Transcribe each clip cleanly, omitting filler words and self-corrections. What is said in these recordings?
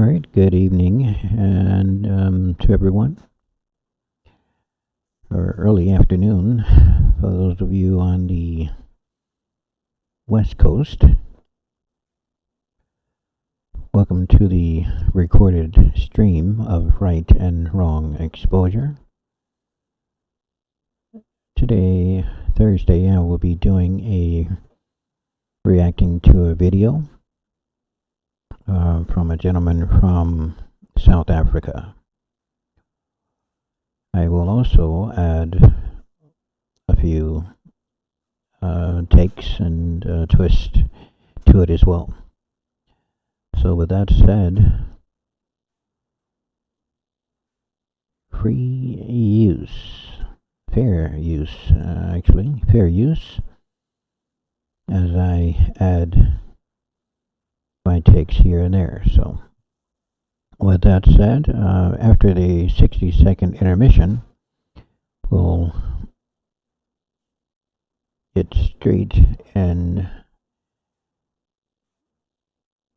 All right, good evening, and to everyone, or early afternoon for those of you on the West Coast. Welcome to the recorded stream of Right and Wrong Exposure. Today, Thursday, I will be reacting to a video from a gentleman from South Africa. I will also add a few takes and twists to it as well. So with that said, fair use, as I add my takes here and there. So with that said, after the 60-second intermission, we'll get straight and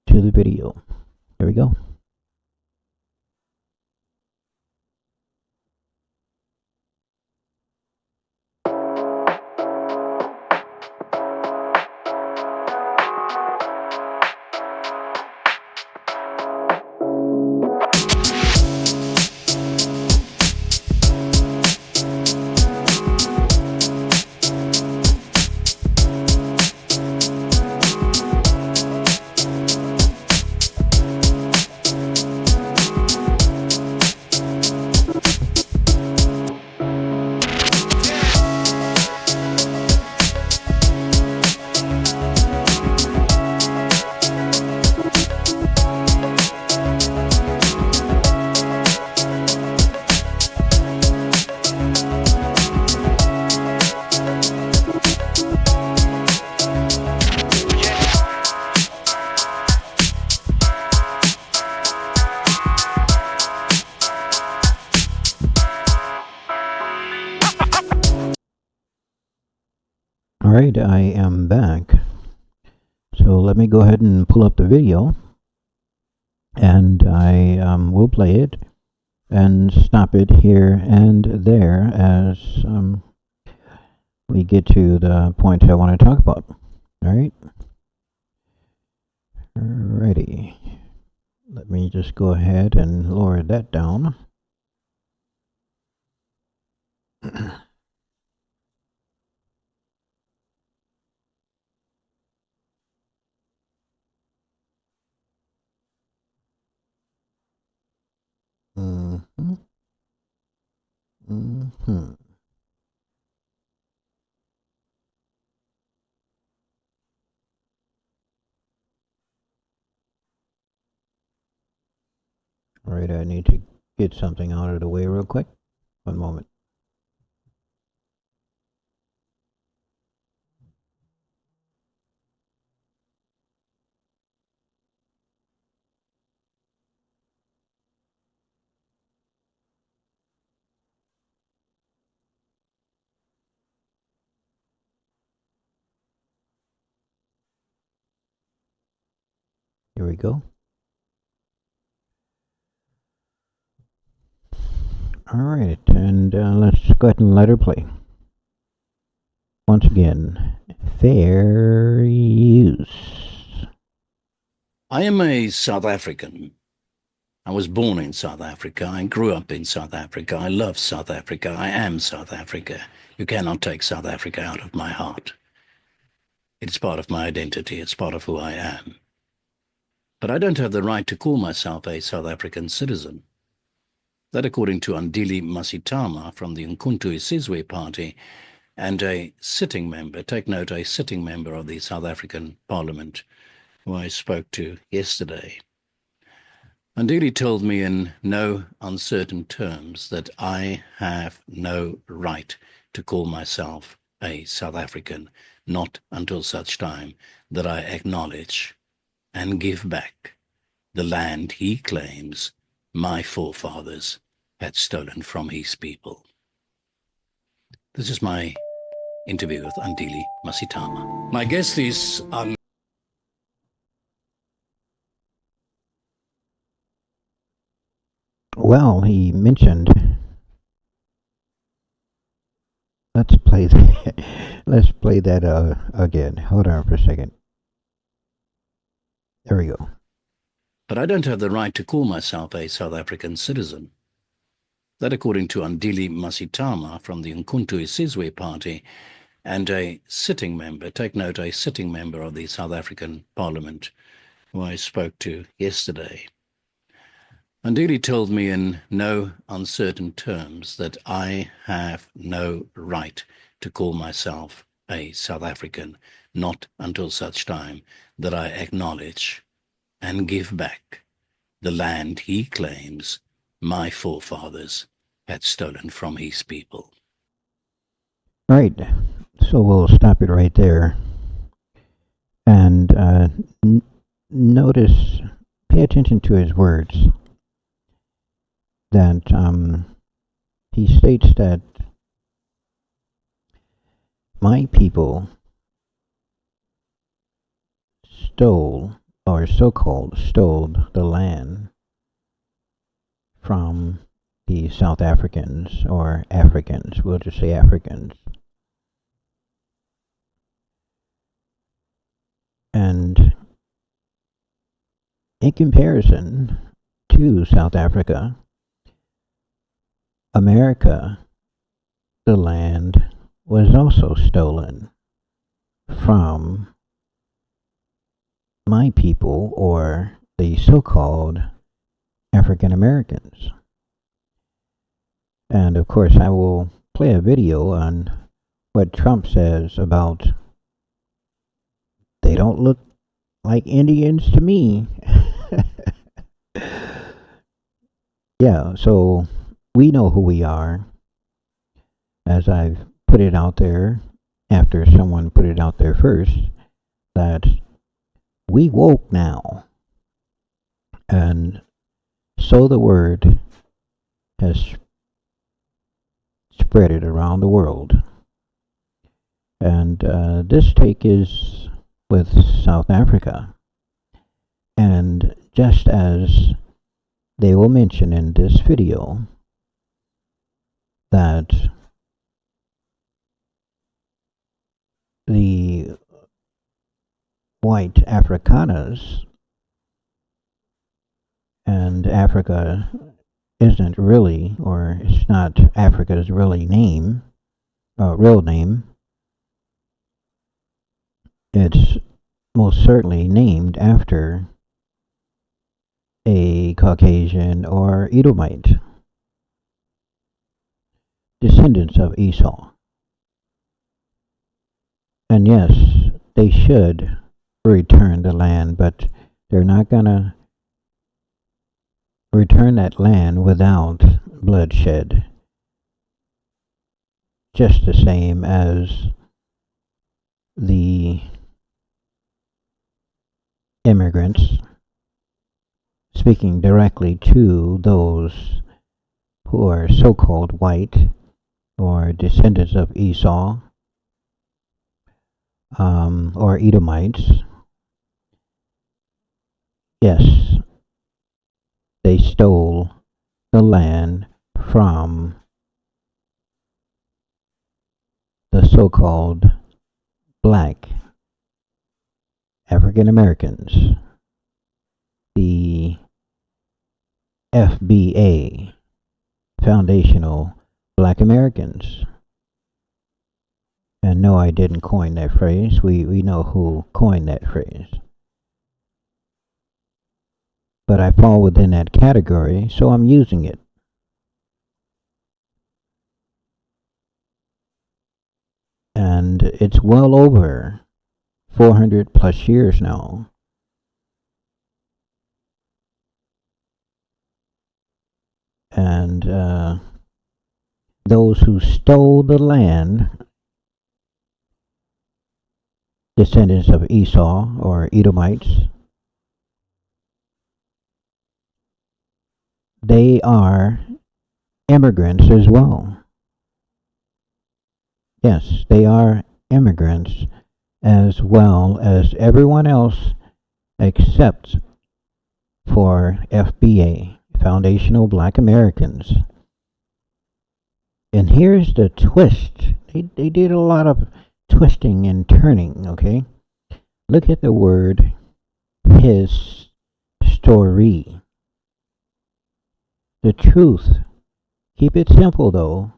to the video. Here we go. Alright, I am back. So let me go ahead and pull up the video, and I will play it and stop it here and there as we get to the points I want to talk about. Alright? Alrighty. Let me just go ahead and lower that down. Alright, I need to get something out of the way real quick. One moment. Here we go. Alright, and let's go ahead and let her play. Once again, fair use. I am a South African. I was born in South Africa. I grew up in South Africa. I love South Africa. I am South Africa. You cannot take South Africa out of my heart. It's part of my identity. It's part of who I am. But I don't have the right to call myself a South African citizen. That, according to Andile Masitama from the Umkhonto weSizwe Party, and a sitting member, take note, a sitting member of the South African Parliament, who I spoke to yesterday. Andile told me in no uncertain terms that I have no right to call myself a South African, not until such time that I acknowledge and give back the land he claims my forefathers had stolen from his people. This is my interview with Andile Masitama. My guest is well, he mentioned. Let's play that. Let's play that again. Hold on for a second. There we go. But I don't have the right to call myself a South African citizen. That, according to Andile Masitama from the Umkhonto weSizwe Party and a sitting member, take note, a sitting member of the South African Parliament, who I spoke to yesterday. Andile told me in no uncertain terms that I have no right to call myself a South African, not until such time that I acknowledge and give back the land he claims my forefathers had stolen from his people. Right. So we'll stop it right there. And notice, pay attention to his words. That he states that my people stole, or so-called stole, the land from the South Africans, or Africans. We'll just say Africans. And in comparison to South Africa, America, the land, was also stolen from my people, or the so-called African Americans. And of course, I will play a video on what Trump says about they don't look like Indians to me. Yeah, so we know who we are, as I've put it out there, after someone put it out there first, that we woke now. And so the word has spread it around the world. And this take is with South Africa. And just as they will mention in this video that the white Afrikaners, and Africa isn't really, or it's not Africa's really name, real name. It's most certainly named after a Caucasian or Edomite, descendants of Esau. And yes, they should return the land, but they're not gonna return that land without bloodshed. Just the same as the immigrants, speaking directly to those who are so-called white or descendants of Esau, or Edomites. Yes, they stole the land from the so-called black African Americans, the FBA, Foundational Black Americans. And no, I didn't coin that phrase. We know who coined that phrase. But I fall within that category, so I'm using it. And it's well over 400 plus years now. And those who stole the land, descendants of Esau or Edomites, they are immigrants as well. Yes, they are immigrants as well as everyone else except for FBA, foundational black Americans. And here's the twist. They did a lot of twisting and turning, okay? Look at the word his story. The truth. Keep it simple though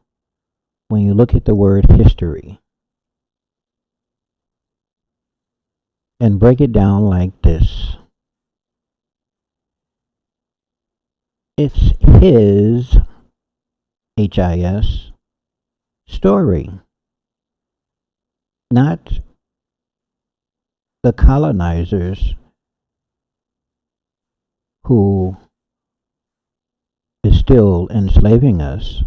when you look at the word history. And break it down like this. It's his, H-I-S, story. Not the colonizers who is still enslaving us.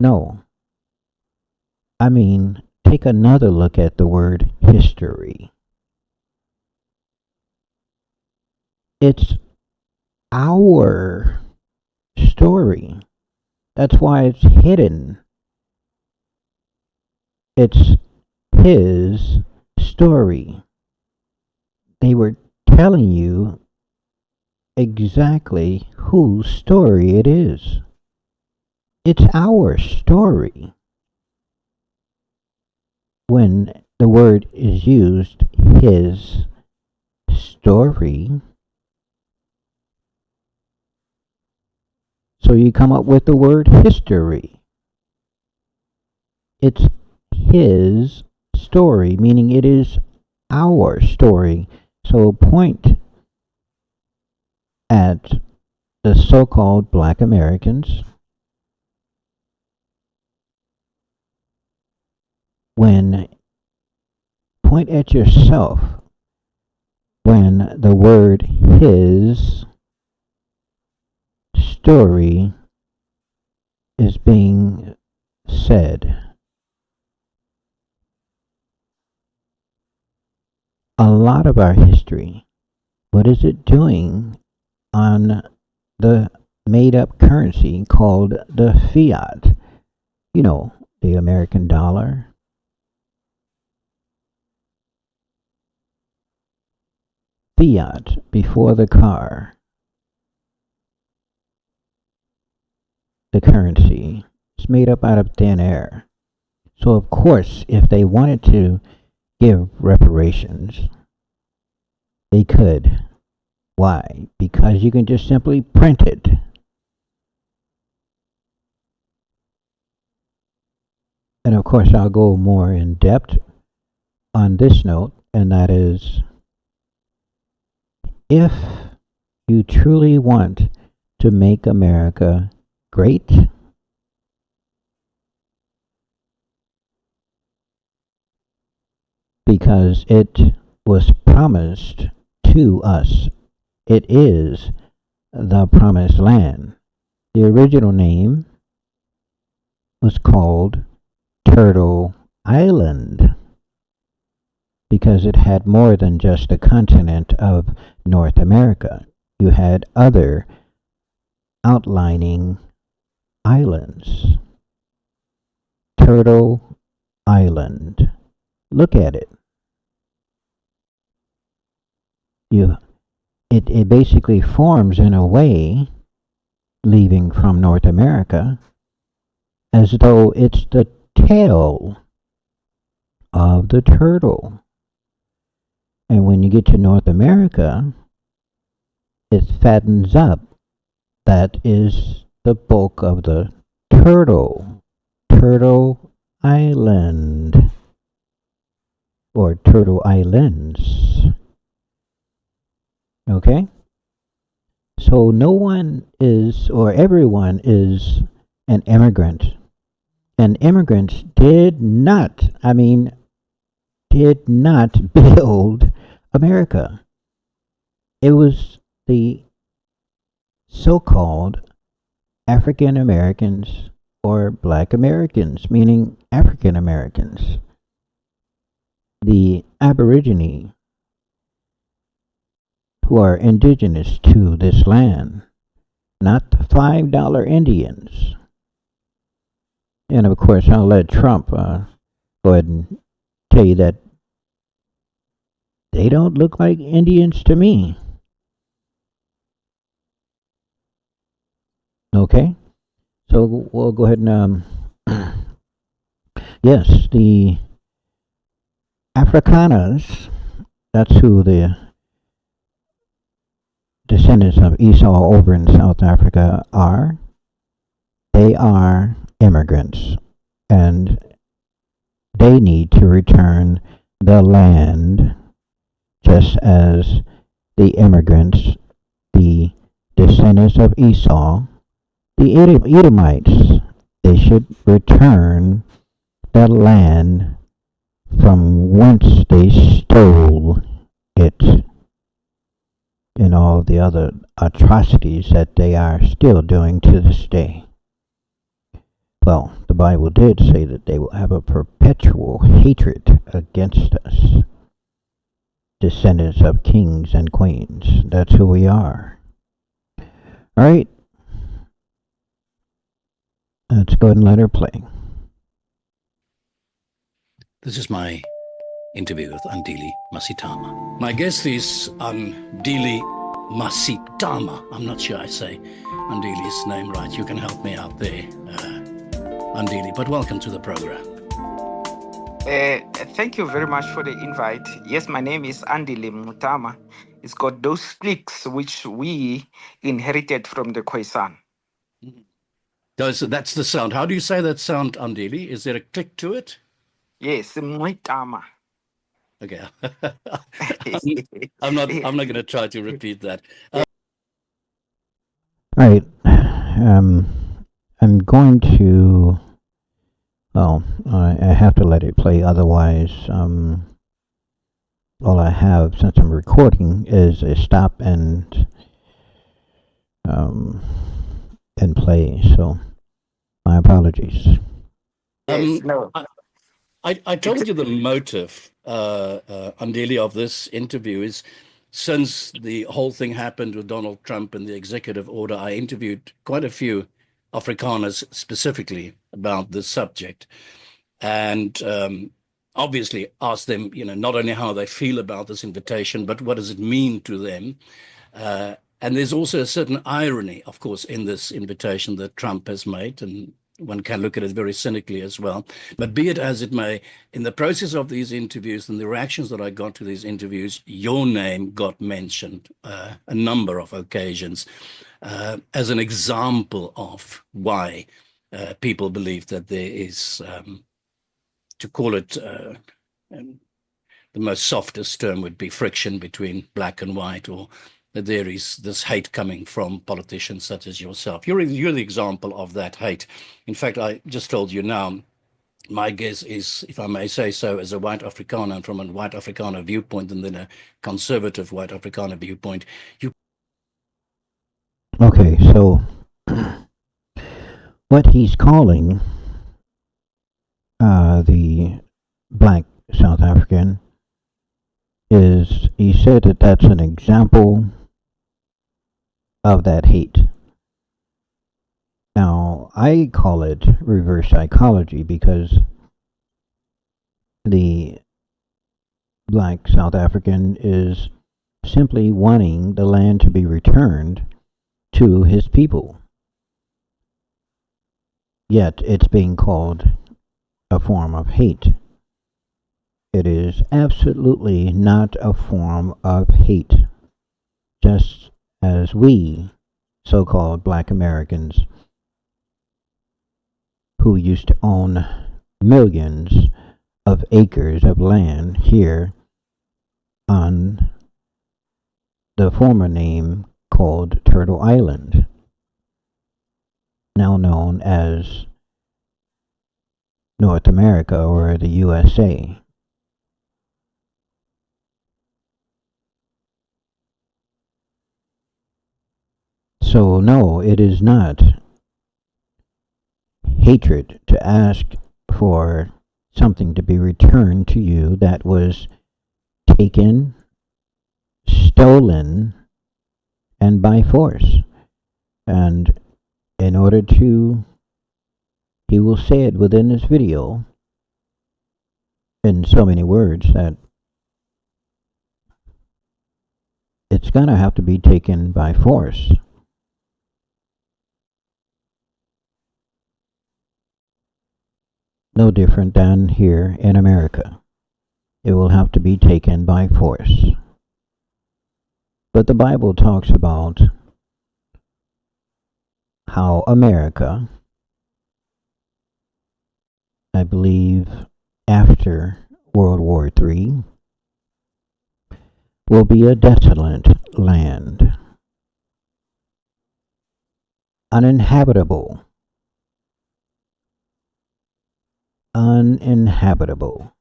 No. I mean, take another look at the word history. It's our story. That's why it's hidden. It's his story. They were telling you exactly whose story it is. It's our story. When the word is used, his story, so you come up with the word history. It's his story, meaning it is our story. So point at the so-called black Americans when point at yourself when the word his story is being said. A lot of our history, what is it doing on the made up currency called the fiat? You know, the American dollar. Fiat before the car. The currency is made up out of thin air. So of course, if they wanted to give reparations, they could. Why? Because you can just simply print it. And of course, I'll go more in depth on this note, and that is, if you truly want to make America great, because it was promised to us, it is the promised land. The original name was called Turtle Island because it had more than just the continent of North America. You had other outlining islands. Turtle Island. Look at it. It basically forms in a way, leaving from North America, as though it's the tail of the turtle. And when you get to North America, it fattens up. That is the bulk of the turtle. Turtle Island. Or Turtle Islands. Okay? So no one is, or everyone is an immigrant. And immigrants did not build America. It was the so-called African Americans or Black Americans, meaning African Americans. The Aborigine who are indigenous to this land, not the $5 Indians. And of course, I'll let Trump go ahead and tell you that they don't look like Indians to me. Okay, so we'll go ahead and yes, the Afrikaners. That's who the descendants of Esau over in South Africa are. They are immigrants, and they need to return the land just as the immigrants, the descendants of Esau, the Edomites, they should return the land from whence they stole it, and all the other atrocities that they are still doing to this day. Well, the Bible did say that they will have a perpetual hatred against us, descendants of kings and queens. That's who we are. All right, let's go ahead and let her play. This is my interview with Andile Masitama. My guest is Andile Masitama. I'm not sure I say Andile's name right. You can help me out there, Andile. But welcome to the program. Thank you very much for the invite. Yes, my name is Andile Mutama. It's got those clicks which we inherited from the Khoisan. That's the sound. How do you say that sound, Andile? Is there a click to it? Yes, Mutama. Okay. I'm not going to try to repeat that. All right. I'm going to. Well, I have to let it play. Otherwise, all I have since I'm recording is a stop and play. So, my apologies. Yes, no. I told you the motive, Andile, of this interview is since the whole thing happened with Donald Trump and the executive order, I interviewed quite a few Afrikaners specifically about this subject, and obviously asked them, not only how they feel about this invitation, but what does it mean to them. And there's also a certain irony, of course, in this invitation that Trump has made, and one can look at it very cynically as well. But be it as it may, in the process of these interviews and the reactions that I got to these interviews, your name got mentioned a number of occasions as an example of why people believe that there is, to call it, the most softest term would be friction between black and white, or that there is this hate coming from politicians such as yourself. You're the example of that hate. In fact, I just told you now, my guess is, if I may say so, as a white Afrikaner and from a white Afrikaner viewpoint and then a conservative white Afrikaner viewpoint, Okay, so what he's calling the black South African is, he said that that's an example of that hate. Now, I call it reverse psychology because the black South African is simply wanting the land to be returned to his people. Yet it's being called a form of hate. It is absolutely not a form of hate. Just as we, so-called black Americans, who used to own millions of acres of land here on the former name called Turtle Island, now known as North America or the USA. So no, it is not hatred to ask for something to be returned to you that was taken, stolen, and by force. And in order to, he will say it within this video in so many words that it's going to have to be taken by force. no different than here in America. It will have to be taken by force. But the Bible talks about how America, I believe, after World War III, will be a desolate land, uninhabitable, uninhabitable.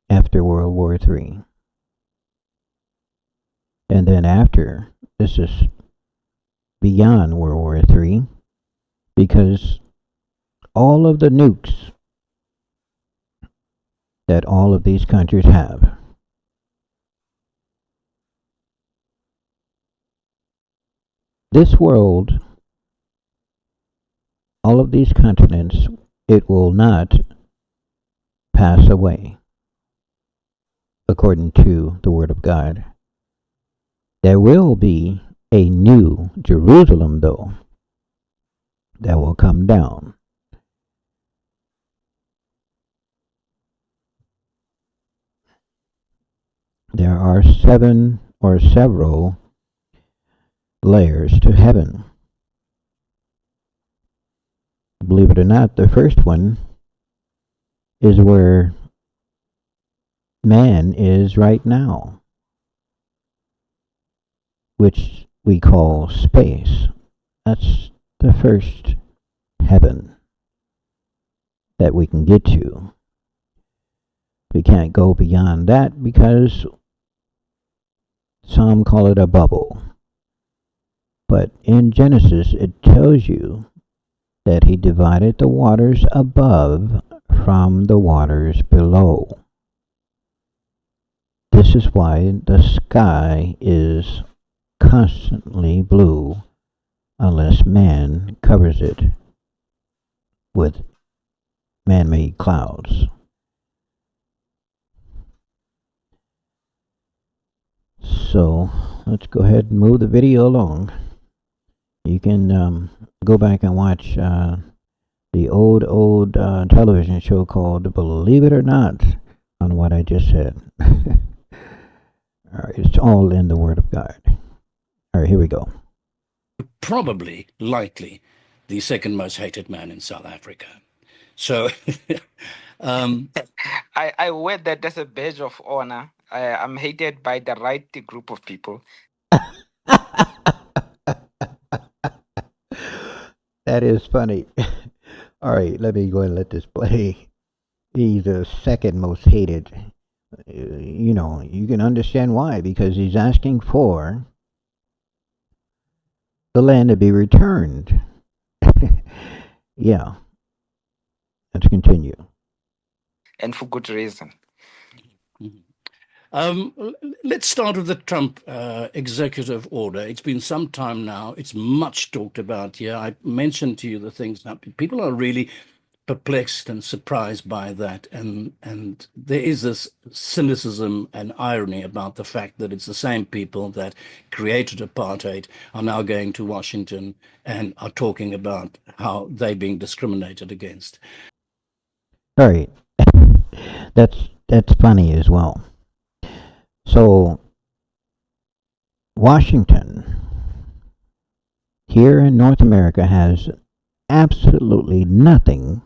After World War III. And then after, this is beyond World War III, because all of the nukes that all of these countries have, this world, all of these continents, it will not pass away, according to the Word of God. There will be a new Jerusalem, though, that will come down. There are 7 or several layers to heaven. Believe it or not, the first one is where man is right now, which we call space. That's the first heaven that we can get to. We can't go beyond that because some call it a bubble. But in Genesis, it tells you that he divided the waters above from the waters below. This is why the sky is constantly blue unless man covers it with man-made clouds. So let's go ahead and move the video along. You can go back and watch the old television show called Believe It or Not on what I just said. All right, it's all in the Word of God. All right, here we go. Probably, likely, the second most hated man in South Africa. So, I wear that as a badge of honor. I'm hated by the right group of people. That is funny. All right, let me go and let this play. He's the second most hated. You know, you can understand why, because he's asking for the land to be returned. Yeah, let's continue. And for good reason. let's start with the Trump executive order. It's been some time now. It's much talked about here. I mentioned to you the things now. People are really perplexed and surprised by that, and there is this cynicism and irony about the fact that it's the same people that created apartheid are now going to Washington and are talking about how they're being discriminated against. All right, that's funny as well. So Washington here in North America has absolutely nothing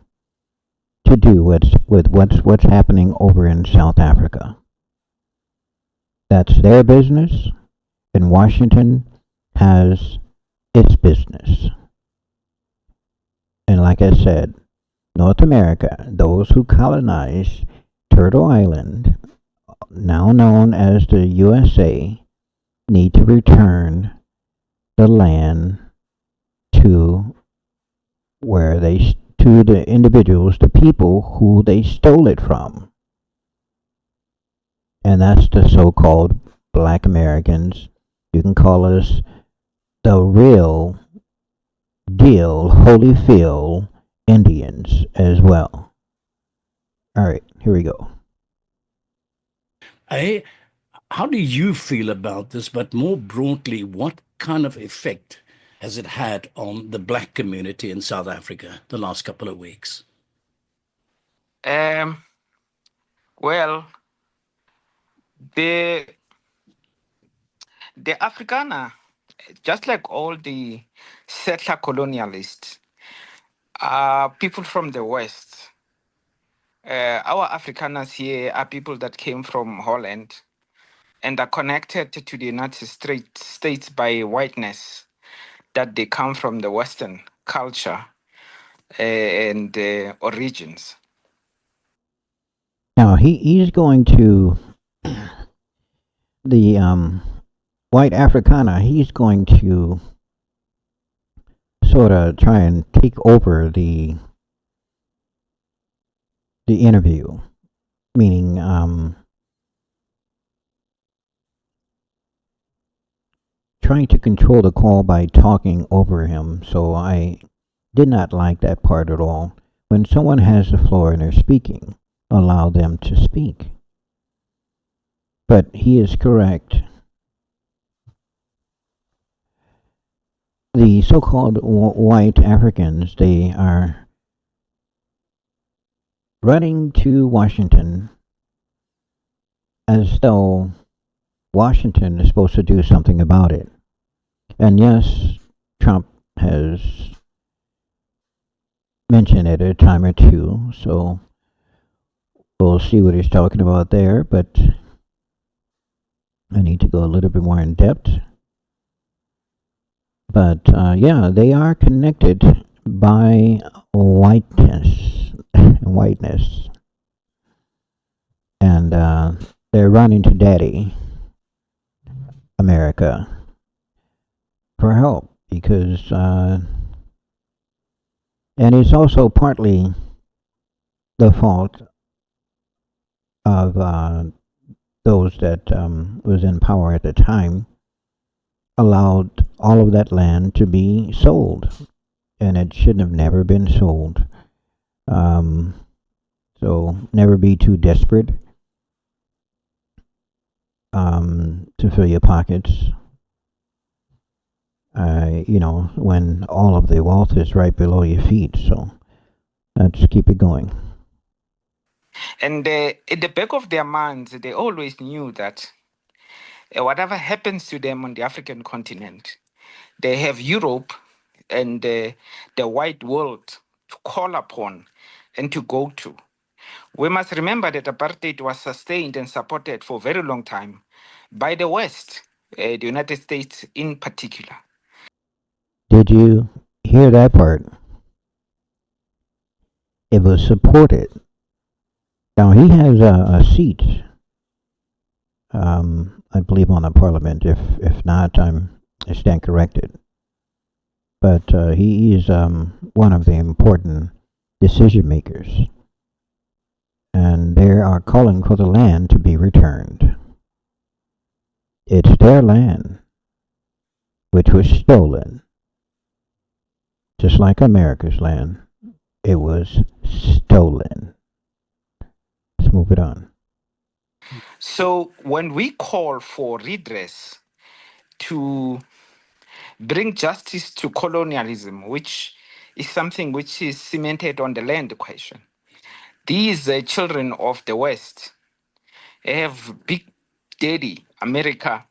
to do with what's happening over in South Africa. That's their business, and Washington has its business. And like I said, North America, those who colonized Turtle Island, now known as the USA, need to return the land to to the individuals, the people who they stole it from. And that's the so-called Black Americans. You can call us the real deal Holyfield Indians as well. All right, here we go. How do you feel about this? But more broadly, what kind of effect has it had on the black community in South Africa the last couple of weeks? Well, the Afrikaner, just like all the settler colonialists, are people from the West. Our Afrikaners here are people that came from Holland and are connected to the United States by whiteness, that they come from the Western culture and origins. Now he's going to the white Afrikaner. He's going to sort of try and take over the interview, meaning trying to control the call by talking over him. So I did not like that part at all. When someone has the floor and they're speaking, allow them to speak. But he is correct. The so-called white Africans, they are running to Washington as though Washington is supposed to do something about it. And yes, Trump has mentioned it a time or two, so we'll see what he's talking about there, but I need to go a little bit more in depth. But yeah, they are connected by whiteness, and they're running to Daddy America for help because, and it's also partly the fault of those that was in power at the time, allowed all of that land to be sold, and it shouldn't have never been sold. So never be too desperate to fill your pockets. When all of the wealth is right below your feet. So let's keep it going. And at the back of their minds, they always knew that whatever happens to them on the African continent, they have Europe and the white world to call upon and to go to. We must remember that apartheid was sustained and supported for a very long time by the West, the United States in particular. Did you hear that part? It was supported. Now he has a seat, I believe, on the parliament. If not, I stand corrected. But he is one of the important decision makers, and they are calling for the land to be returned. It's their land, which was stolen, just like America's land. It was stolen. Let's move it on. So when we call for redress to bring justice to colonialism, which is something which is cemented on the land question, these children of the West have Big Daddy, America,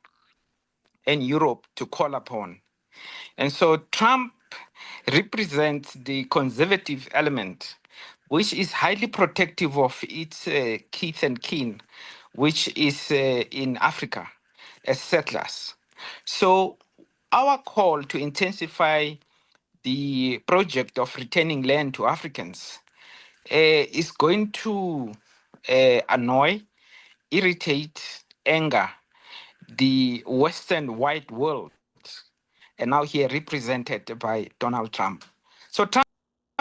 and Europe to call upon. And so Trump represents the conservative element, which is highly protective of its kith and kin, which is in Africa as settlers. So our call to intensify the project of returning land to Africans is going to annoy, irritate, anger the Western white world, and now here represented by Donald Trump. So Trump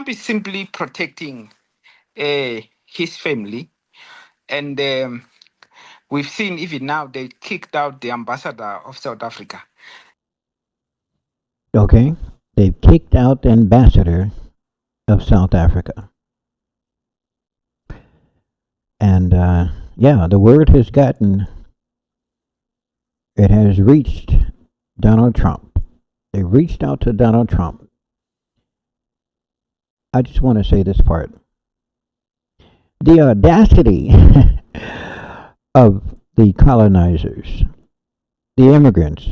is simply protecting his family, and we've seen even now they kicked out the ambassador of South Africa. Okay, they've kicked out the ambassador of South Africa. And yeah, the word has it has reached Donald Trump. They reached out to Donald Trump. I just want to say this part. The audacity of the colonizers, the immigrants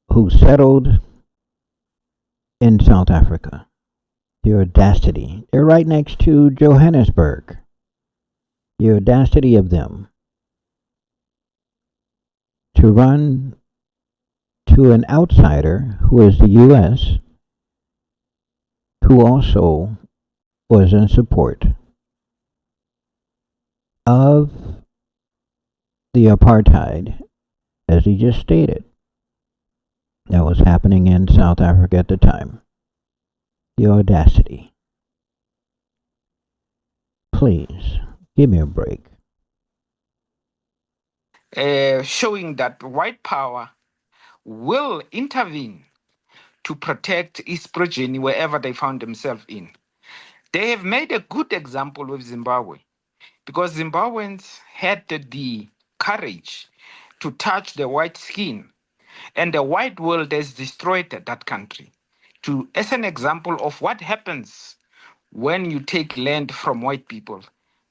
who settled in South Africa. The audacity. They're right next to Johannesburg. The audacity of them to run to an outsider who is the U.S., who also was in support of the apartheid, as he just stated, that was happening in South Africa at the time. The audacity. Please, give me a break. Showing that white power will intervene to protect its progeny wherever they found themselves in. They have made a good example with Zimbabwe because Zimbabweans had the courage to touch the white skin, and the white world has destroyed that country. As an example of what happens when you take land from white people,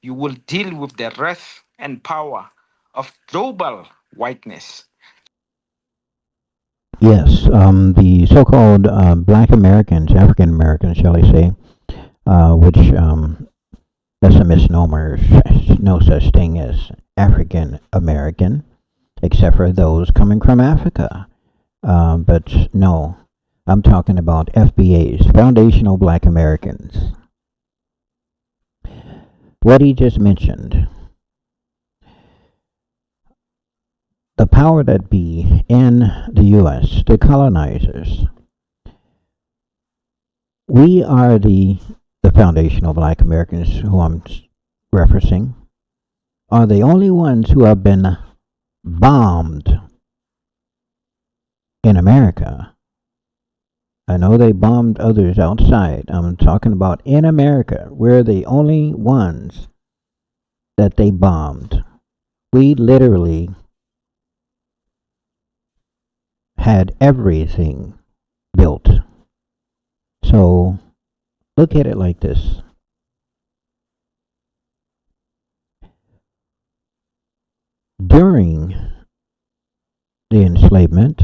you will deal with the wrath and power of global whiteness. Yes, the so-called Black Americans, African Americans, shall I say, which that's a misnomer. There's no such thing as African American, except for those coming from Africa. But no, I'm talking about FBAs, Foundational Black Americans. What he just mentioned, the power that be in the U.S., the colonizers, we are the foundational Black Americans who I'm referencing, are the only ones who have been bombed in America. I know they bombed others outside. I'm talking about in America. We're the only ones that they bombed. We literally had everything built. So look at it like this. During the enslavement,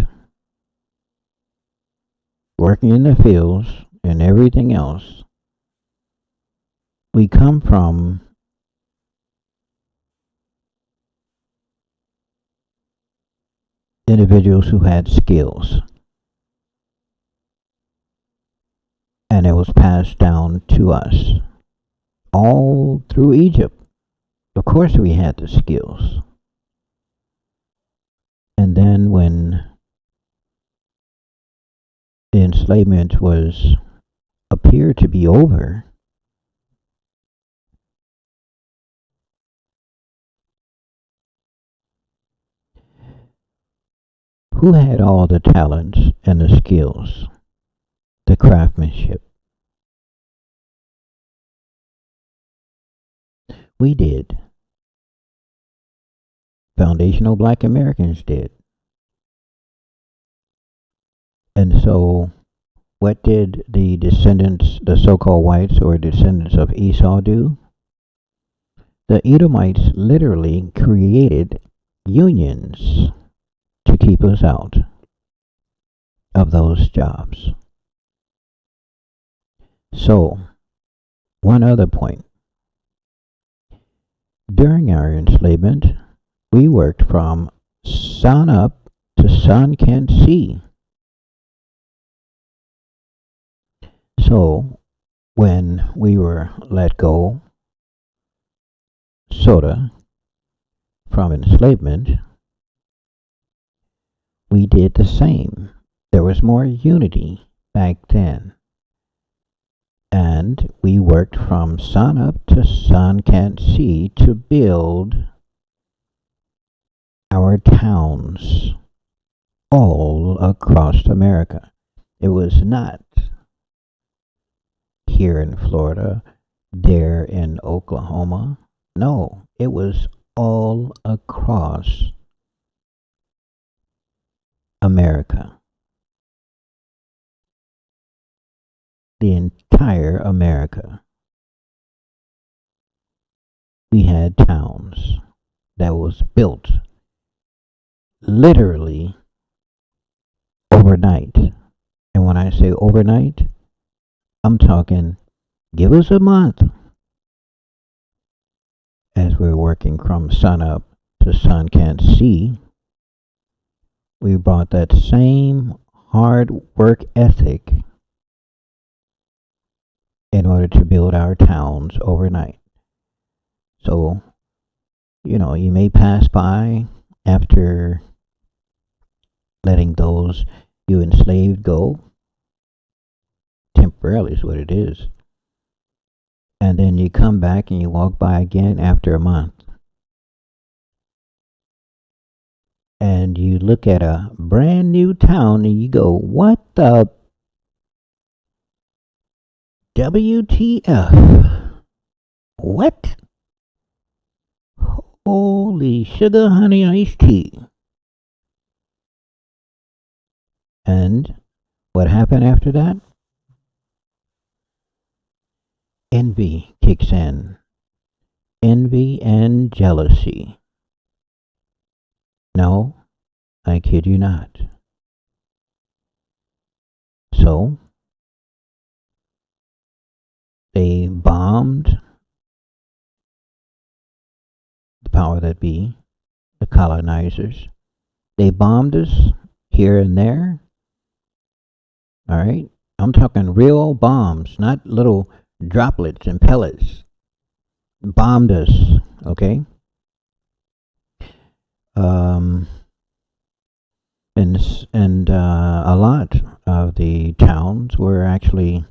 working in the fields and everything else, we come from individuals who had skills. And it was passed down to us all through Egypt. Of course, we had the skills. And then when the enslavement appeared to be over, who had all the talents and the skills, the craftsmanship? We did. Foundational Black Americans did. And so, what did the descendants, the so-called whites or descendants of Esau do? The Edomites literally created unions to keep us out of those jobs. So, one other point. During our enslavement, we worked from sun up to sun can't see. So, when we were let go, from enslavement, we did the same. There was more unity back then. And we worked from sun up to sun can't see to build our towns all across America. It was not here in Florida, there in Oklahoma. No, it was all across America. the entire America. We had towns that was built literally overnight. And when I say overnight, I'm talking give us a month as we're working from sun up to sun can't see. We brought that same hard work ethic in order to build our towns overnight. So, you may pass by after letting those you enslaved go, temporarily is what it is. And then you come back and you walk by again after a month. And you look at a brand new town and you go, what the WTF? What? Holy sugar honey iced tea. And what happened after that? Envy kicks in. Envy and jealousy. No, I kid you not. So, they bombed the power that be, the colonizers. They bombed us here and there. All right? I'm talking real bombs, not little droplets and pellets. Bombed us, okay? Um, and a lot of the towns were actually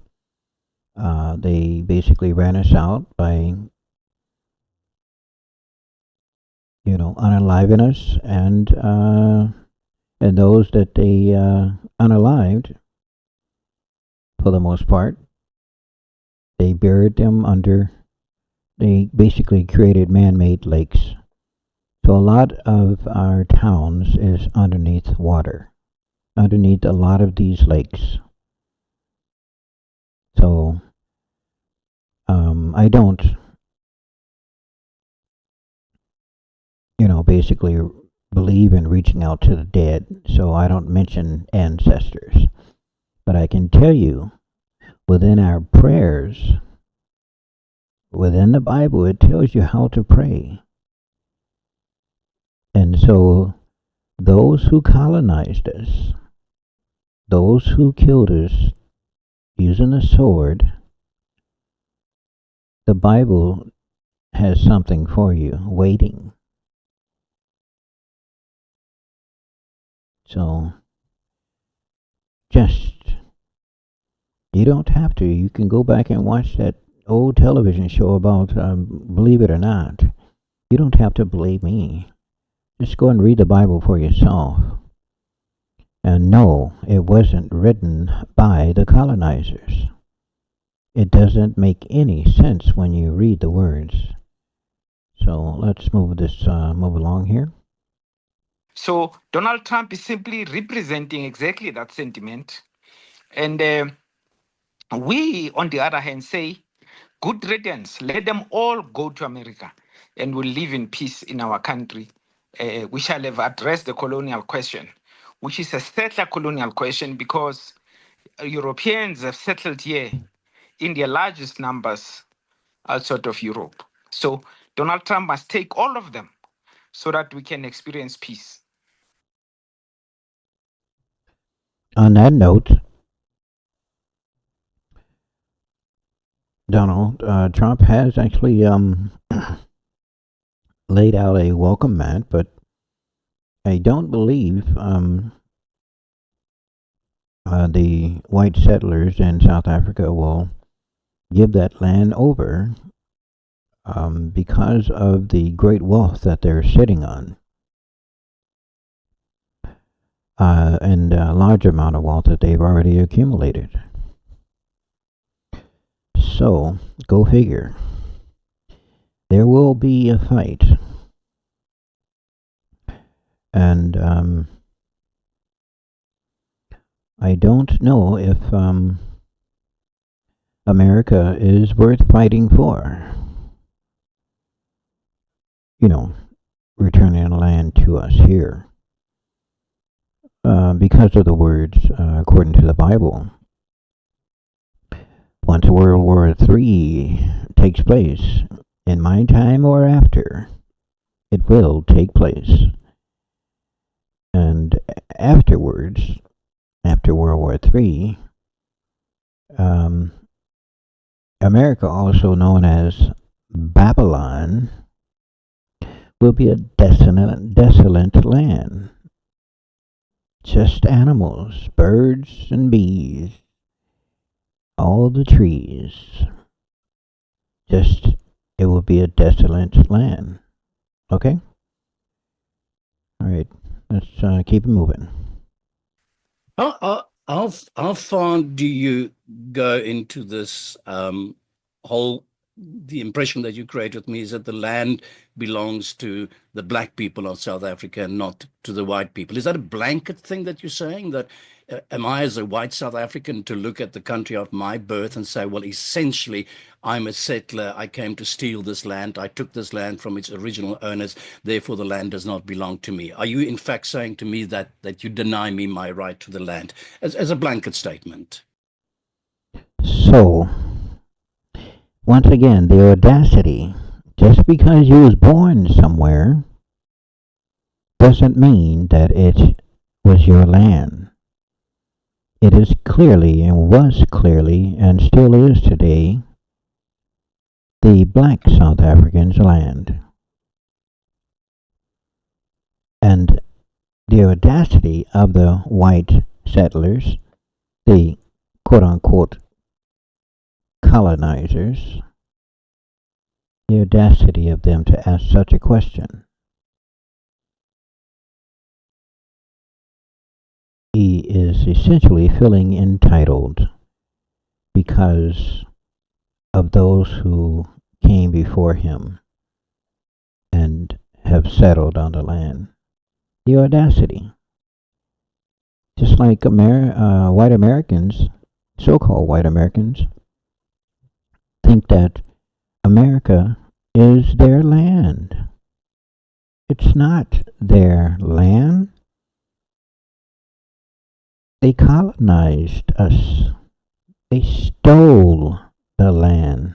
they basically ran us out by unaliving us, and those that they unalived, for the most part, they buried them under. They basically created man-made lakes. So a lot of our towns is underneath water, underneath a lot of these lakes. So I don't, basically believe in reaching out to the dead, so I don't mention ancestors. But I can tell you, within our prayers, within the Bible, it tells you how to pray. And so, those who colonized us, those who killed us using a sword, the Bible has something for you waiting. So, you don't have to. You can go back and watch that old television show about Believe It or Not. You don't have to believe me. Just go and read the Bible for yourself. And no, it wasn't written by the colonizers. It doesn't make any sense when you read the words. So let's move along here. So Donald Trump is simply representing exactly that sentiment. And we, on the other hand, say, good riddance, let them all go to America and we'll live in peace in our country. We shall have addressed the colonial question, which is a settler colonial question because Europeans have settled here in their largest numbers outside of Europe. So Donald Trump must take all of them so that we can experience peace. On that note, Donald Trump has actually laid out a welcome mat, but I don't believe the white settlers in South Africa will give that land over because of the great wealth that they're sitting on. And a large amount of wealth that they've already accumulated. So, go figure. There will be a fight. And I don't know if America is worth fighting for. You know, returning land to us here. Because of the words, according to the Bible, once World War III takes place, in my time or after, it will take place. And afterwards, after World War III, America, also known as Babylon, will be a desolate land. Just animals, birds and bees, all the trees. Just, it will be a desolate land. Okay? Alright, let's keep it moving. How far do you go into this whole, the impression that you create with me is that the land belongs to the black people of South Africa and not to the white people? Is that a blanket thing that you're saying? That am I, as a white South African, to look at the country of my birth and say, well, essentially, I'm a settler. I came to steal this land. I took this land from its original owners. Therefore, the land does not belong to me. Are you, in fact, saying to me that you deny me my right to the land as a blanket statement? So, once again, the audacity. Just because you was born somewhere doesn't mean that it was your land. It is clearly, and was clearly, and still is today, the black South Africans' land. And the audacity of the white settlers, the quote-unquote colonizers, the audacity of them to ask such a question. He is essentially feeling entitled because of those who came before him and have settled on the land. The audacity. Just like white Americans, so-called white Americans, think that America is their land. It's not their land. They colonized us. They stole the land.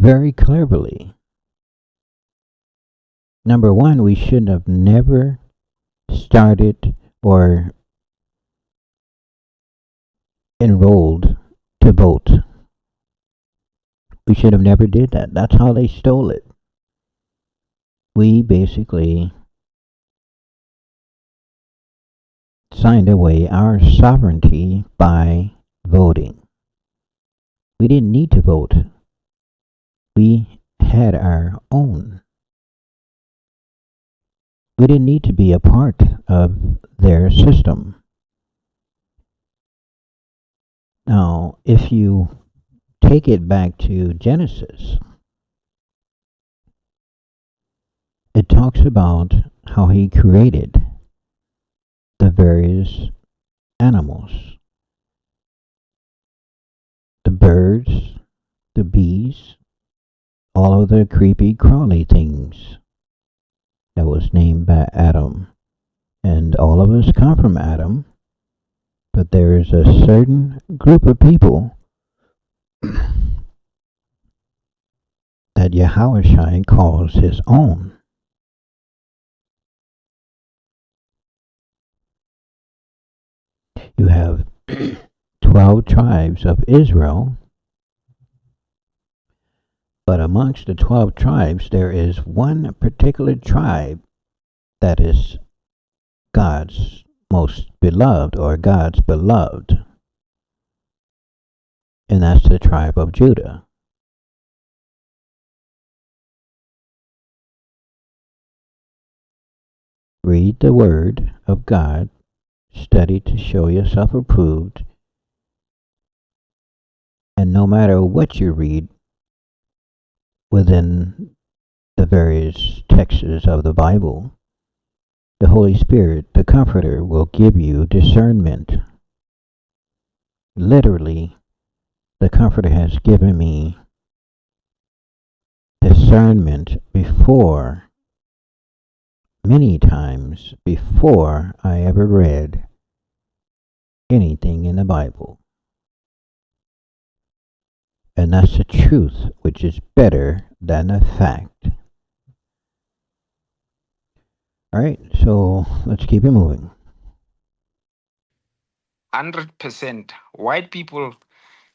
Very cleverly. Number one, we should have never started or enrolled to vote. We should have never did that. That's how they stole it. We basically signed away our sovereignty by voting. We didn't need to vote. We had our own. We didn't need to be a part of their system. Now, if you take it back to Genesis, it talks about how he created the various animals, the birds, the bees, all of the creepy crawly things that was named by Adam. And all of us come from Adam, but there is a certain group of people that Yahawashi calls his own. You have 12 tribes of Israel, but amongst the 12 tribes there is one particular tribe that is God's most beloved, or God's beloved, and that's the tribe of Judah. Read the word of God, study to show yourself approved, and no matter what you read within the various texts of the Bible, the Holy Spirit, the Comforter, will give you discernment literally, the Comforter has given me discernment before, many times before I ever read anything in the Bible. And that's the truth, which is better than a fact. Alright, so let's keep it moving. 100%. White people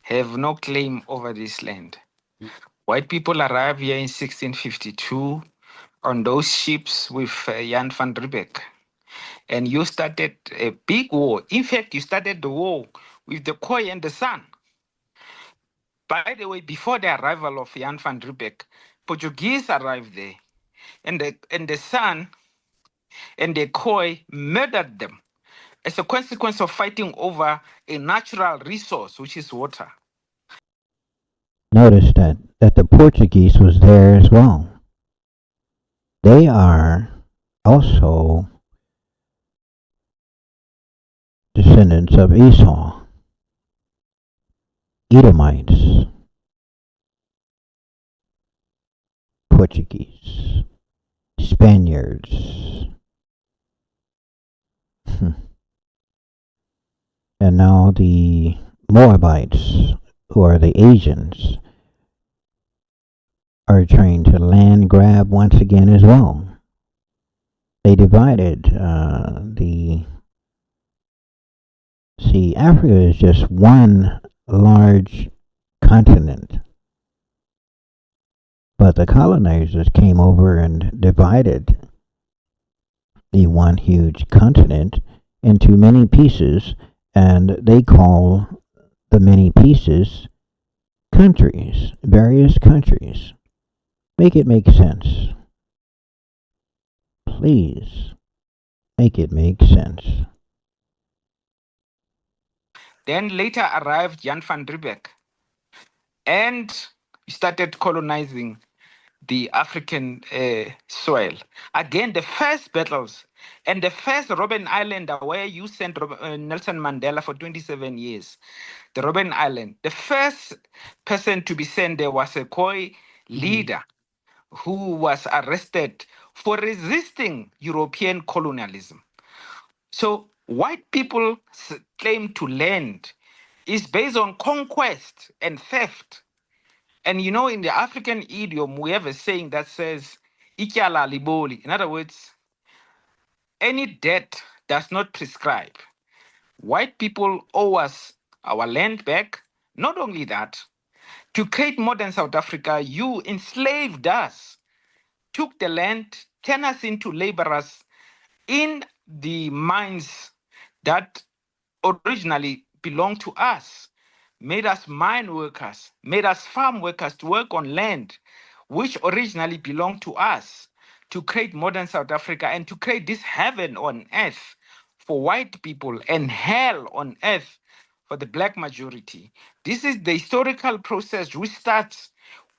have no claim over this land. White people arrived here in 1652 on those ships with Jan van Riebeeck. And you started a big war. In fact, you started the war with the Khoi and the San. By the way, before the arrival of Jan van Riebeeck, Portuguese arrived there. And the San and the Khoi murdered them as a consequence of fighting over a natural resource, which is water. Notice that the Portuguese was there as well. They are also descendants of Esau, Edomites, Portuguese, Spaniards. And now the Moabites, who are the Asians, are trying to land grab once again as well. They divided See, Africa is just one large continent. But the colonizers came over and divided the one huge continent into many pieces, and they call the many pieces countries, various countries. Make it make sense. Please, make it make sense. Then later arrived Jan van Riebeeck and started colonizing the African soil. Again, the first battles and the first Robben Islander, where you sent Nelson Mandela for 27 years, the Robben Island, the first person to be sent there was a Khoi leader who was arrested for resisting European colonialism. So white people's claim to land is based on conquest and theft. And you know, in the African idiom, we have a saying that says, "Ikyala liboli." In other words, any debt does not prescribe. White people owe us our land back. Not only that, to create modern South Africa, you enslaved us, took the land, turned us into laborers in the mines that originally belonged to us, made us mine workers, made us farm workers to work on land which originally belonged to us, to create modern South Africa and to create this heaven on earth for white people and hell on earth for the black majority. This is the historical process which starts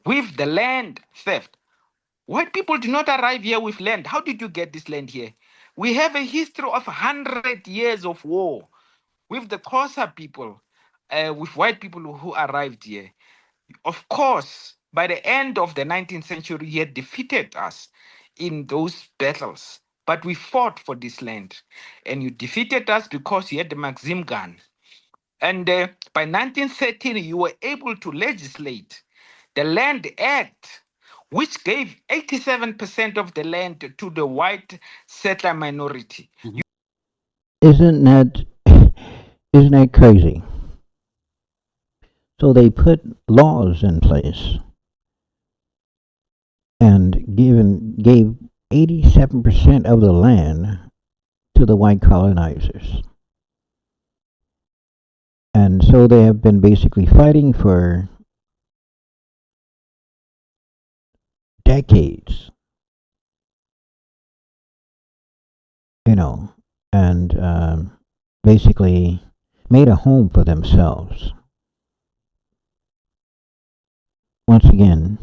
with the land theft. White people did not arrive here with land. How did you get this land here? We have a history of 100 years of war with the Xhosa people, with white people who arrived here. Of course, by the end of the 19th century, he had defeated us in those battles. But we fought for this land. And you defeated us because you had the Maxim gun. And by 1913, you were able to legislate the Land Act, which gave 87% of the land to the white settler minority. Isn't that crazy? So they put laws in place and gave 87% of the land to the white colonizers. And so they have been basically fighting for decades, and basically made a home for themselves. Once again,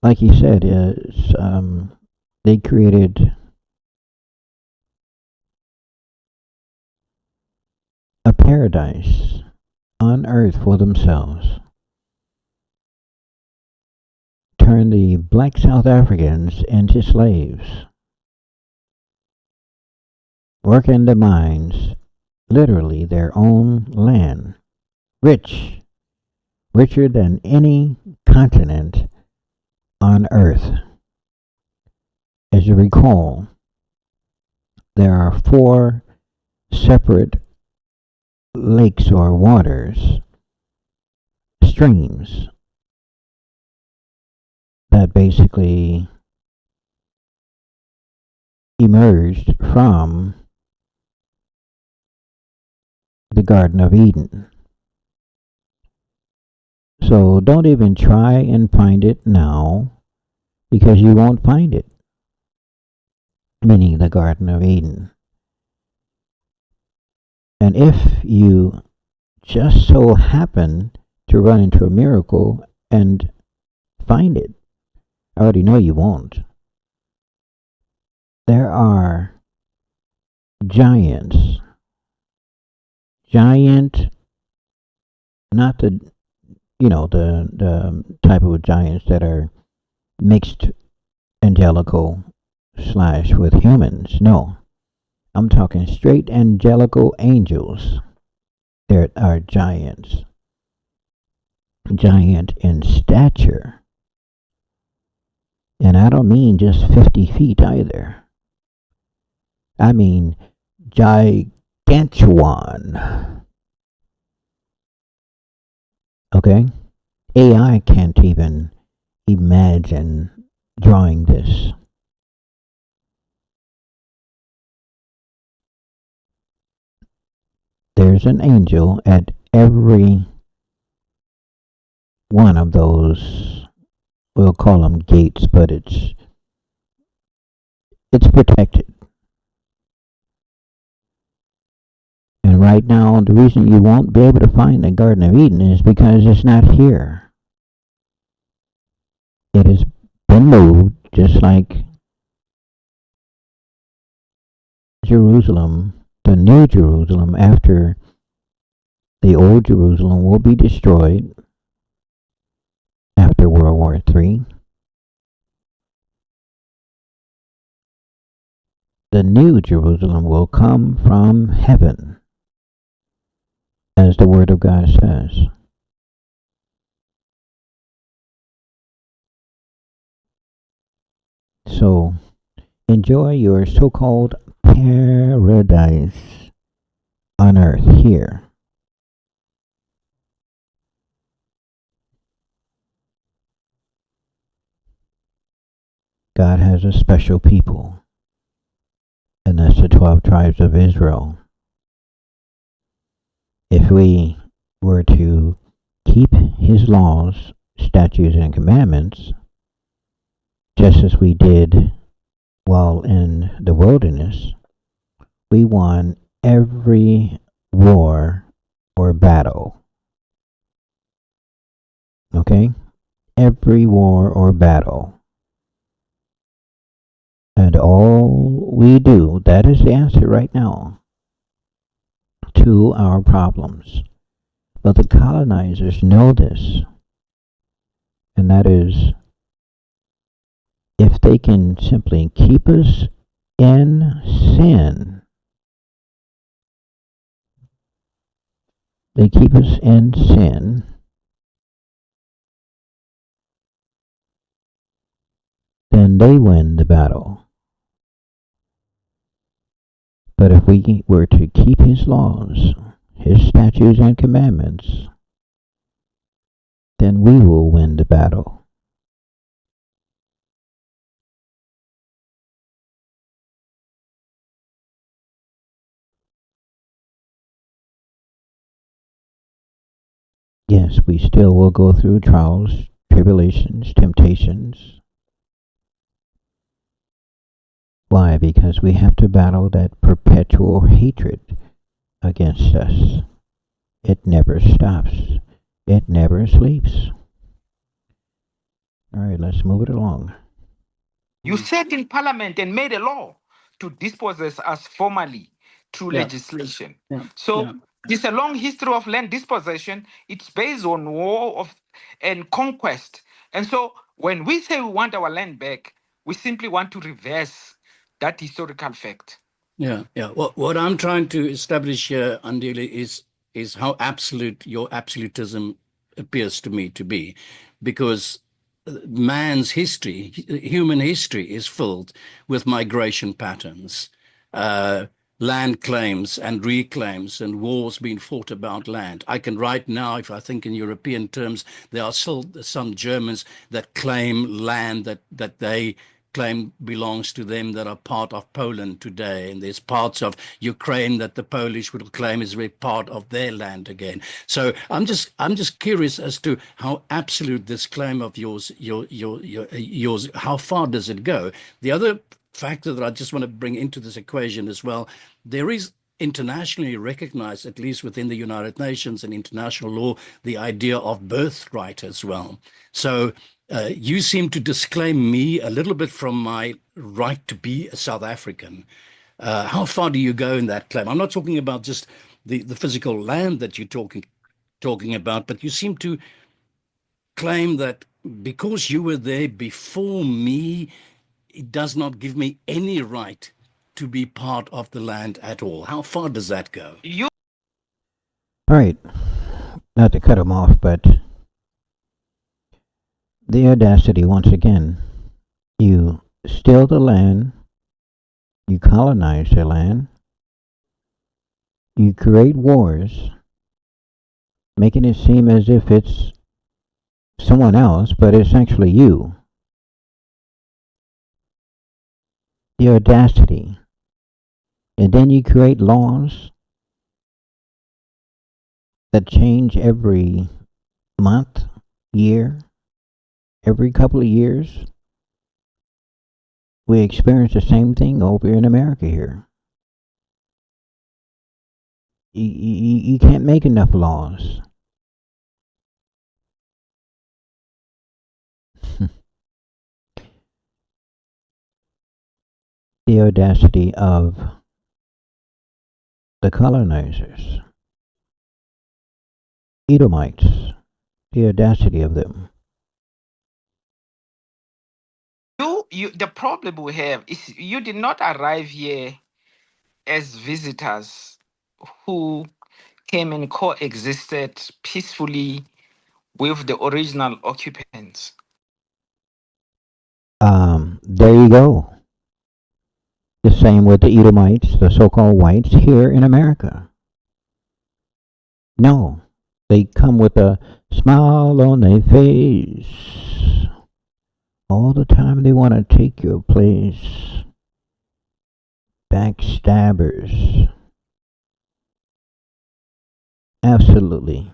like he said, they created a paradise on earth for themselves, turned the black South Africans into slaves, working the mines, literally their own land, rich, richer than any continent on earth. As you recall, there are 4 separate lakes or waters, streams, that basically emerged from the Garden of Eden. So don't even try and find it now, because you won't find it, meaning the Garden of Eden. And if you just so happen to run into a miracle and find it, I already know you won't. There are giants, giant, not the, the type of giants that are mixed angelical slash with humans. No, I'm talking straight angelical angels. There are giants, giant in stature. And I don't mean just 50 feet either. I mean gigantuan. Okay? AI can't even imagine drawing this. There's an angel at every one of those, we'll call them gates, but it's protected. And right now, the reason you won't be able to find the Garden of Eden is because it's not here. It has been moved, just like Jerusalem, the New Jerusalem, after the Old Jerusalem will be destroyed after World War III. The New Jerusalem will come from heaven, as the Word of God says. So, enjoy your so-called paradise on earth here. God has a special people, and that's the 12 tribes of Israel. If we were to keep his laws, statutes, and commandments, just as we did while in the wilderness, we won every war or battle. Okay? Every war or battle. And all we do, that is the answer right now to our problems. But the colonizers know this. And that is, if they can simply keep us in sin, they keep us in sin, then they win the battle. But if we were to keep his laws, his statutes and commandments, then we will win the battle. Yes, we still will go through trials, tribulations, temptations. Why? Because we have to battle that perpetual hatred against us. It never stops. It never sleeps. All right, let's move it along. You sat in parliament and made a law to dispossess us formally through legislation. So It's a long history of land dispossession. It's based on and conquest. And so when we say we want our land back, we simply want to reverse that historical fact. Yeah, yeah. What I'm trying to establish here, Andile, is how absolute your absolutism appears to me to be, because man's history, human history, is filled with migration patterns, uh, land claims and reclaims, and wars being fought about land. I can right now, if I think in European terms, there are still some Germans that claim land that they claim belongs to them that are part of Poland today, and there's parts of Ukraine that the Polish would claim is very part of their land again. So I'm just curious as to how absolute this claim of yours, how far does it go? The other factor that I just want to bring into this equation as well, there is internationally recognized, at least within the United Nations and international law, the idea of birthright as well. So you seem to disclaim me a little bit from my right to be a South African. How far do you go in that claim? I'm not talking about just the physical land that you're talking about, but you seem to claim that because you were there before me, it does not give me any right to be part of the land at all. How far does that go? All right, not to cut him off, but the audacity once again. You steal the land, you colonize the land, you create wars, making it seem as if it's someone else, but it's actually you. The audacity. And then you create laws that change every month, year, every couple of years. We experience the same thing over in America here. You can't make enough laws. The audacity of the colonizers, Edomites, the audacity of them. The problem we have is you did not arrive here as visitors who came and coexisted peacefully with the original occupants. There you go. The same with the Edomites, the so-called whites here in America. No, they come with a smile on their face. All the time they want to take your place. Backstabbers. Absolutely.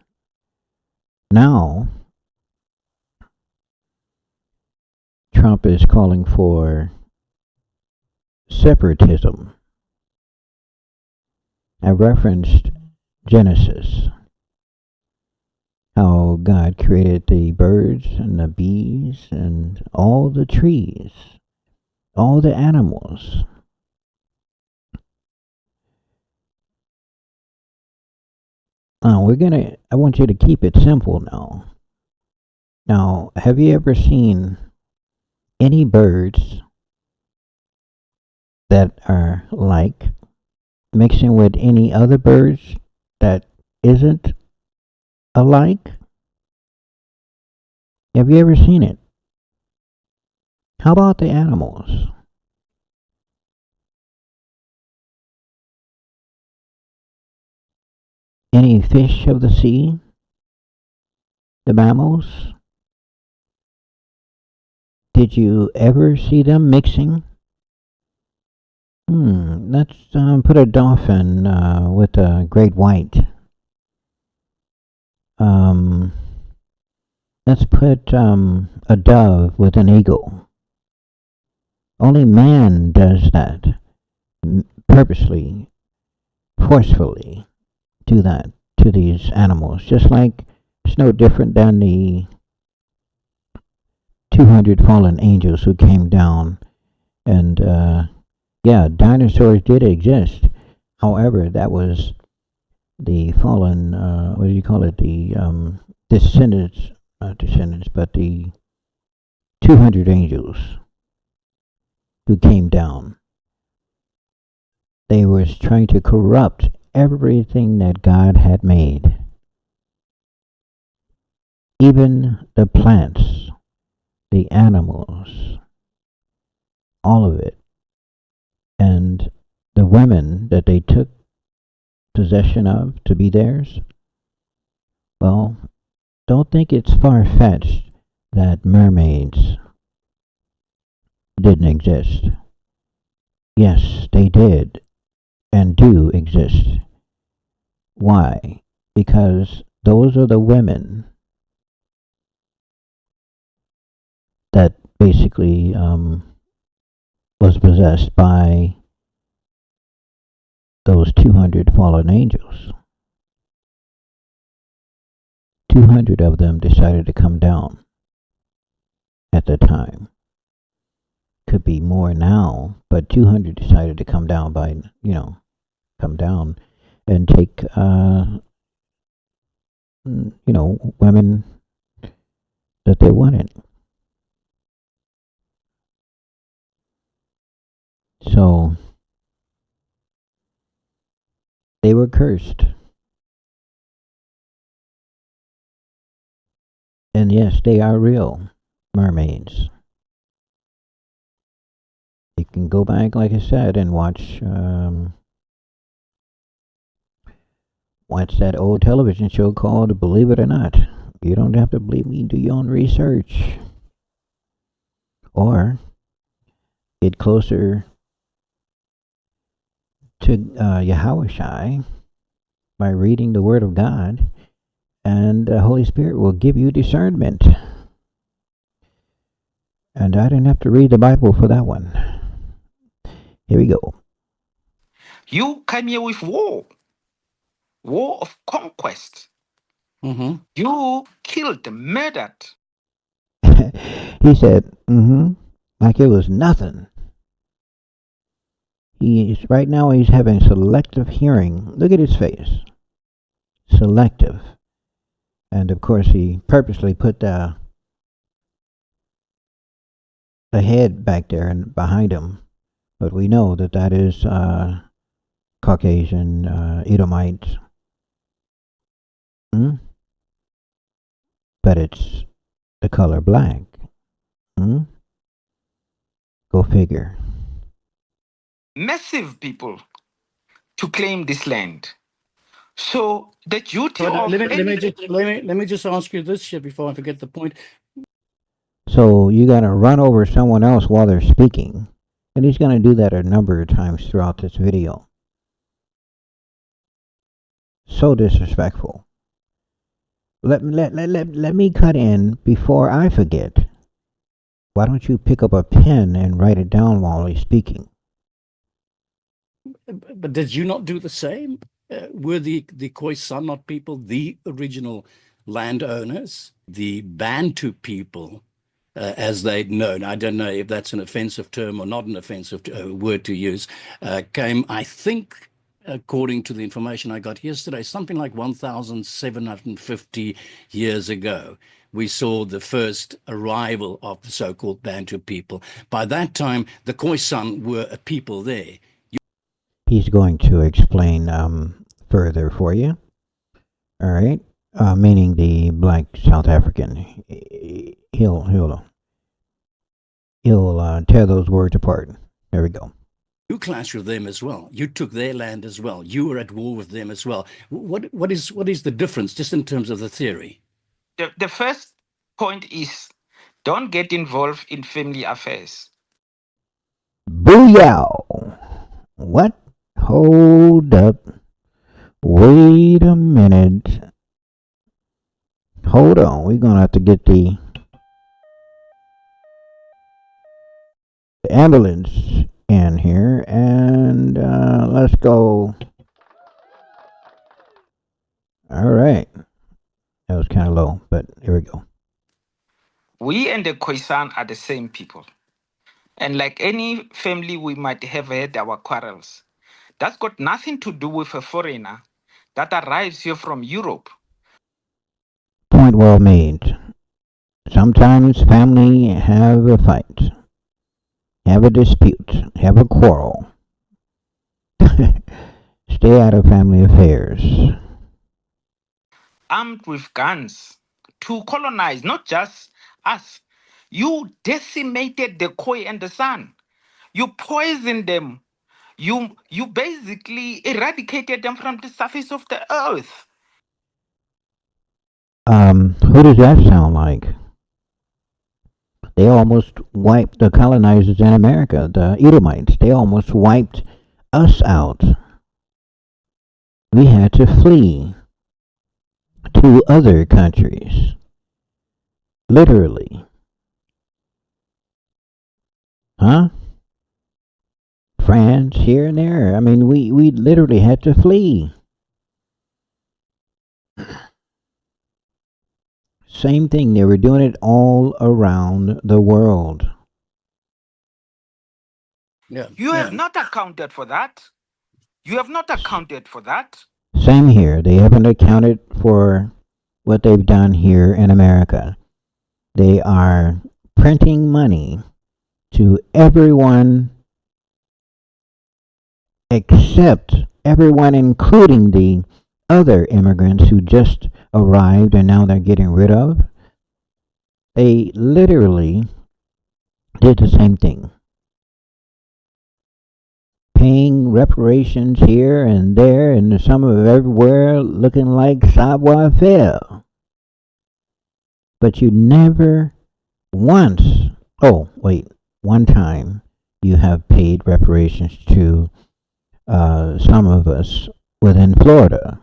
Now, Trump is calling for separatism. I referenced Genesis, how God created the birds and the bees and all the trees, all the animals. Now I want you to keep it simple now. Now, have you ever seen any birds that are like mixing with any other birds that isn't alike? Have you ever seen it? How about the animals? Any fish of the sea? The mammals? Did you ever see them mixing? Let's put a dolphin with a great white. Let's put a dove with an eagle. Only man does that. Purposely, forcefully do that to these animals. Just like it's no different than the 200 fallen angels who came down. And yeah, dinosaurs did exist. However, that was the fallen, what do you call it? The descendants, not descendants, but the 200 angels who came down. They were trying to corrupt everything that God had made, even the plants, the animals, all of it. And the women that they took possession of to be theirs, well, don't think it's far-fetched that mermaids didn't exist. Yes, they did and do exist. Why? Because those are the women that basically was possessed by those 200 fallen angels. 200 of them decided to come down at the time. Could be more now, but 200 decided to come down by, come down and take, women that they wanted. So they were cursed. And yes, they are real mermaids. You can go back, like I said, and watch that old television show called Believe It or Not. You don't have to believe me, do your own research. Or get closer to Yahawashi by reading the Word of God, and the Holy Spirit will give you discernment. And I didn't have to read the Bible for that one. Here we go. You came here with war of conquest. Mm-hmm. You killed, murdered. He said, like it was nothing. Right now he's having selective hearing. Look at his face. Selective. And of course he purposely put the head back there and behind him. But we know that is Caucasian Edomites. But it's the color black. Go figure. Massive people to claim this land. So the duty But of let me just ask you this here before I forget the point. So you got to run over someone else while they're speaking. And he's going to do that a number of times throughout this video. So disrespectful. Let me cut in before I forget. Why don't you pick up a pen and write it down while he's speaking? But did you not do the same? Were the Khoisan not people the original landowners? The Bantu people, as they'd known, I don't know if that's an offensive term or not an offensive word to use, came, I think, according to the information I got yesterday, something like 1,750 years ago. We saw the first arrival of the so-called Bantu people. By that time, the Khoisan were a people there. He's going to explain further for you. All right, meaning the black South African. He'll tear those words apart. There we go. You clashed with them as well. You took their land as well. You were at war with them as well. What is the difference, just in terms of the theory? The first point is don't get involved in family affairs. Booyah! What? Hold up. Wait a minute. Hold on. We're going to have to get the ambulance in here, and let's go. All right. That was kind of low, but here we go. We and the Khoisan are the same people. And like any family, we might have had our quarrels. That's got nothing to do with a foreigner that arrives here from Europe. Point well made. Sometimes family have a fight, have a dispute, have a quarrel. Stay out of family affairs. Armed with guns to colonize not just us. You decimated the Khoi and the San. You poisoned them. You basically eradicated them from the surface of the earth. Who does that sound like? They almost wiped the colonizers in America, the Edomites. They almost wiped us out. We had to flee to other countries. Literally. Huh? France, here and there. I mean, we literally had to flee. Same thing, they were doing it all around the world. Yeah. You have not accounted for that. You have not accounted for that. Same here. They haven't accounted for what they've done here in America. They are printing money to everyone except everyone, including the other immigrants who just arrived and now they're getting rid of. They literally did the same thing. Paying reparations here and there and some of everywhere looking like savoir faire. But you never once, oh, wait, one time you have paid reparations to some of us within Florida.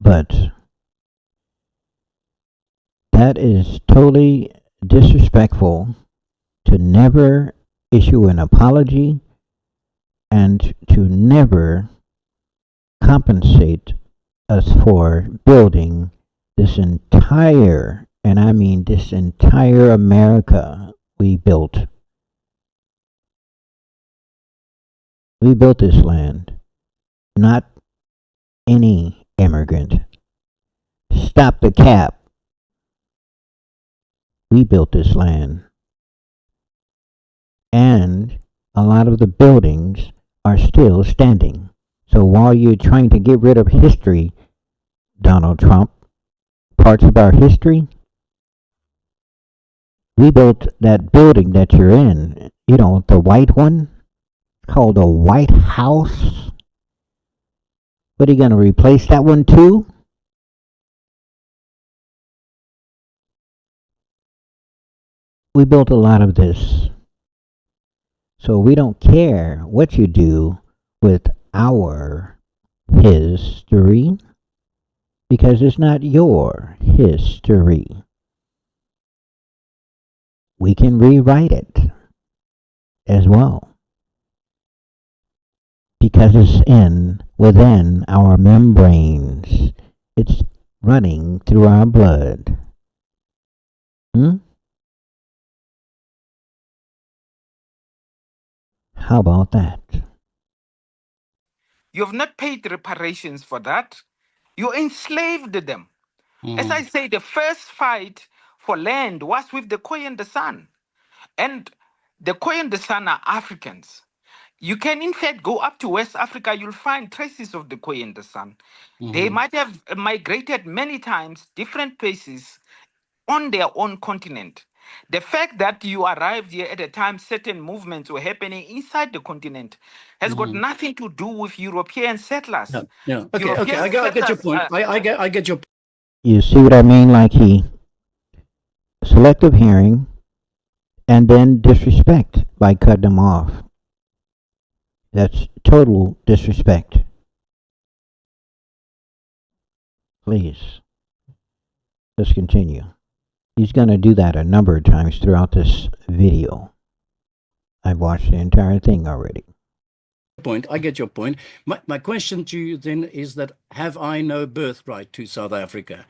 But that is totally disrespectful to never issue an apology and to never compensate us for building this entire, and I mean this entire America we built. We built this land, not any immigrant. Stop the cap. We built this land. And a lot of the buildings are still standing. So while you're trying to get rid of history, Donald Trump, parts of our history, we built that building that you're in, you know, the white one, called the White House. What, are you going to replace that one too? We built a lot of this. So we don't care what you do with our history because it's not your history. We can rewrite it as well because it's within our membranes. It's running through our blood. How about that? You have not paid reparations for that. You enslaved them. As I say, the first fight for land was with the Khoi and the San. And the Khoi and the San are Africans. You can, in fact, go up to West Africa, you'll find traces of the Khoi and the San. They might have migrated many times, different places, on their own continent. The fact that you arrived here at a time certain movements were happening inside the continent has got nothing to do with European settlers. Yeah. Okay. European I get your settlers, point. I get your. You see what I mean? Like he selective hearing and then disrespect by cutting them off. That's total disrespect. Please, let's continue. He's going to do that a number of times throughout this video. I've watched the entire thing already. Point. I get your point. My question to you then is that have I no birthright to South Africa?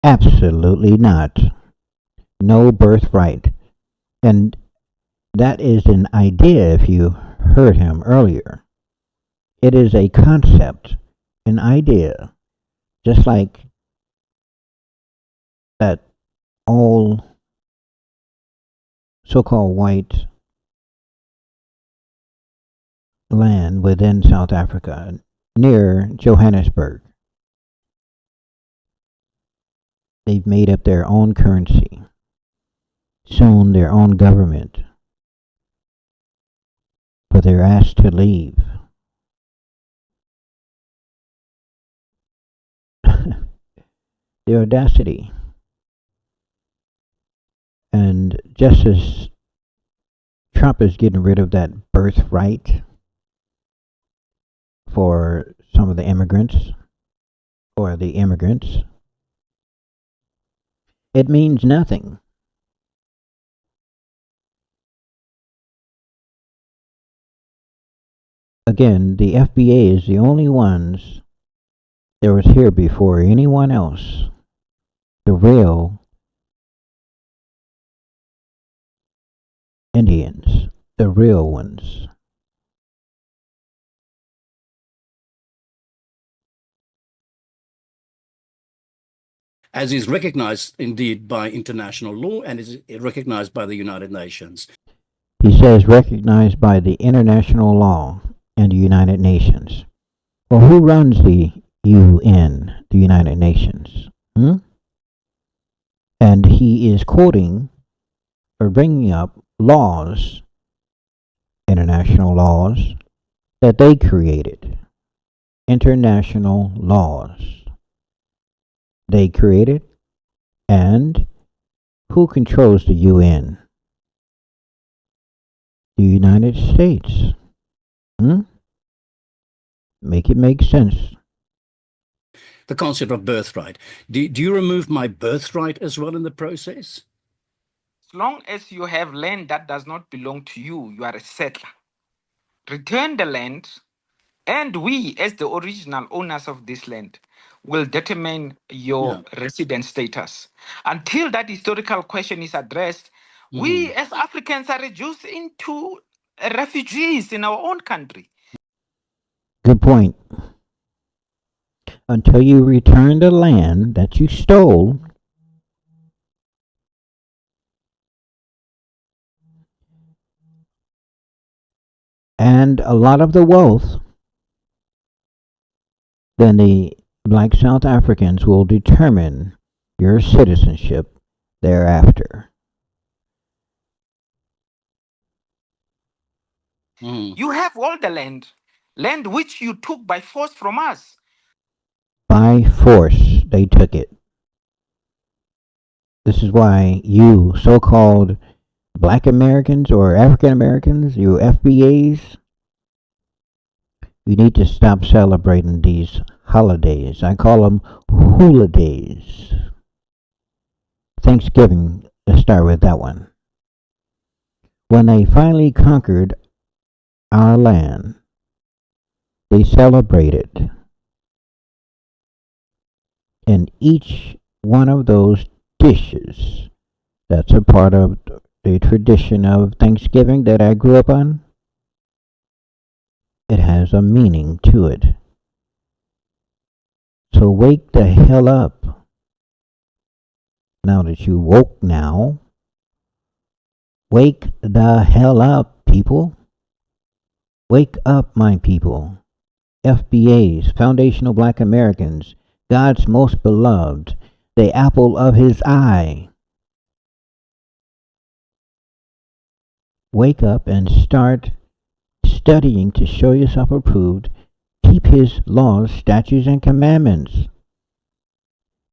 Absolutely not. No birthright. And that is an idea if you heard him earlier. It is a concept, an idea, just like that all so-called white land within South Africa, near Johannesburg. They've made up their own currency, soon their own government, but they're asked to leave. The audacity. And just as Trump is getting rid of that birthright for some of the immigrants, or the immigrants, it means nothing. Again, the FBA is the only ones that was here before anyone else. The real Indians, the real ones. As is recognized indeed by international law and is recognized by the United Nations. He says recognized by the international law and the United Nations. Well, who runs the UN, the United Nations? And he is quoting or bringing up laws, international laws, that they created. International laws. They created, and who controls the UN? The United States. Make it make sense. The concept of birthright. Do you remove my birthright as well in the process? As long as you have land that does not belong to you, you are a settler. Return the land, and we, as the original owners of this land, will determine your resident status. Until that historical question is addressed, we as Africans are reduced into refugees in our own country. Good point. Until you return the land that you stole, and a lot of the wealth, then the black South Africans will determine your citizenship thereafter. You have all the land which you took by force from us. By force, they took it. This is why you so-called black Americans or African Americans, you FBAs, you need to stop celebrating these holidays. I call them holidays. Thanksgiving, let's start with that one. When they finally conquered our land, they celebrated. And each one of those dishes, that's a part of the tradition of Thanksgiving that I grew up on, it has a meaning to it. So wake the hell up. Now that you woke now, wake the hell up, people. Wake up, my people. FBAs, Foundational Black Americans, God's most beloved, the apple of his eye. Wake up and start studying to show yourself approved. Keep his laws, statutes, and commandments.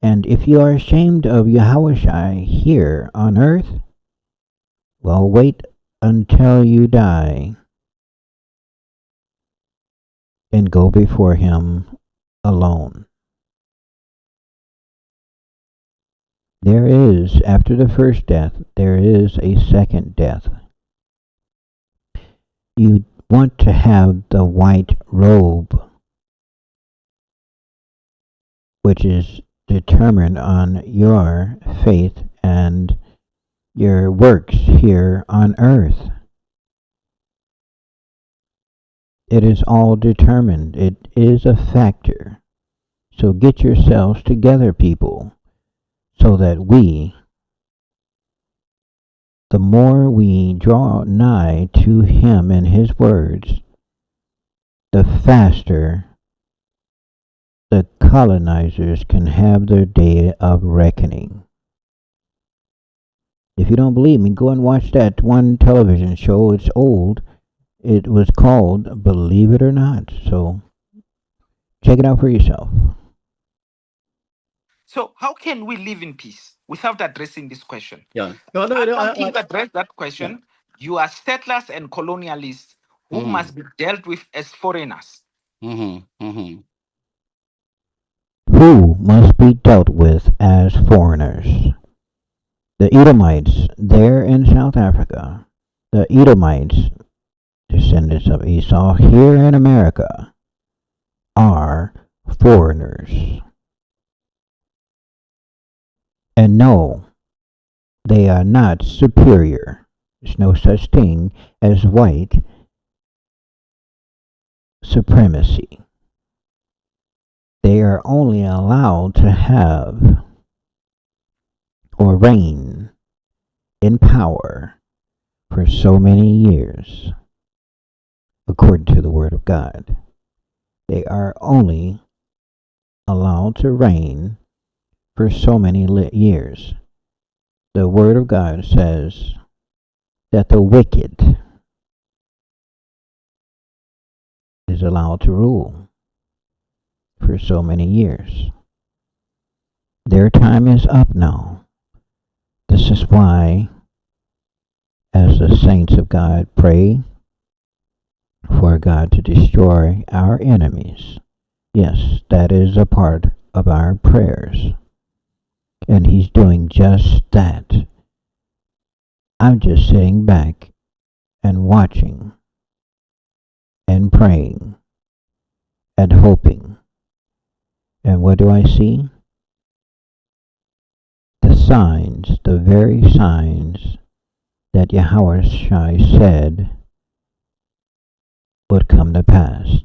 And if you are ashamed of Yahawashi here on earth, well, wait until you die and go before him alone. There is, after the first death, there is a second death. You want to have the white robe, which is determined on your faith and your works here on earth. It is all determined. It is a factor. So get yourselves together, people, so that the more we draw nigh to Him and His words, the faster the colonizers can have their day of reckoning. If you don't believe me, go and watch that one television show. It's old. It was called Believe It or Not. So check it out for yourself. So how can we live in peace without addressing this question? Yeah. No, no, no, Until you address that yeah. question, you are settlers and colonialists who must be dealt with as foreigners. Who must be dealt with as foreigners. The Edomites there in South Africa. The Edomites, descendants of Esau here in America, are foreigners. And no, they are not superior. There's no such thing as white supremacy. They are only allowed to have or reign in power for so many years, according to the Word of God. They are only allowed to reign for so many years. The Word of God says that the wicked is allowed to rule for so many years. Their time is up now. This is why, as the saints of God, pray for God to destroy our enemies. Yes, that is a part of our prayers. And He's doing just that. I'm just sitting back and watching and praying and hoping. And what do I see? The signs, the very signs that Yahawashi said would come to pass.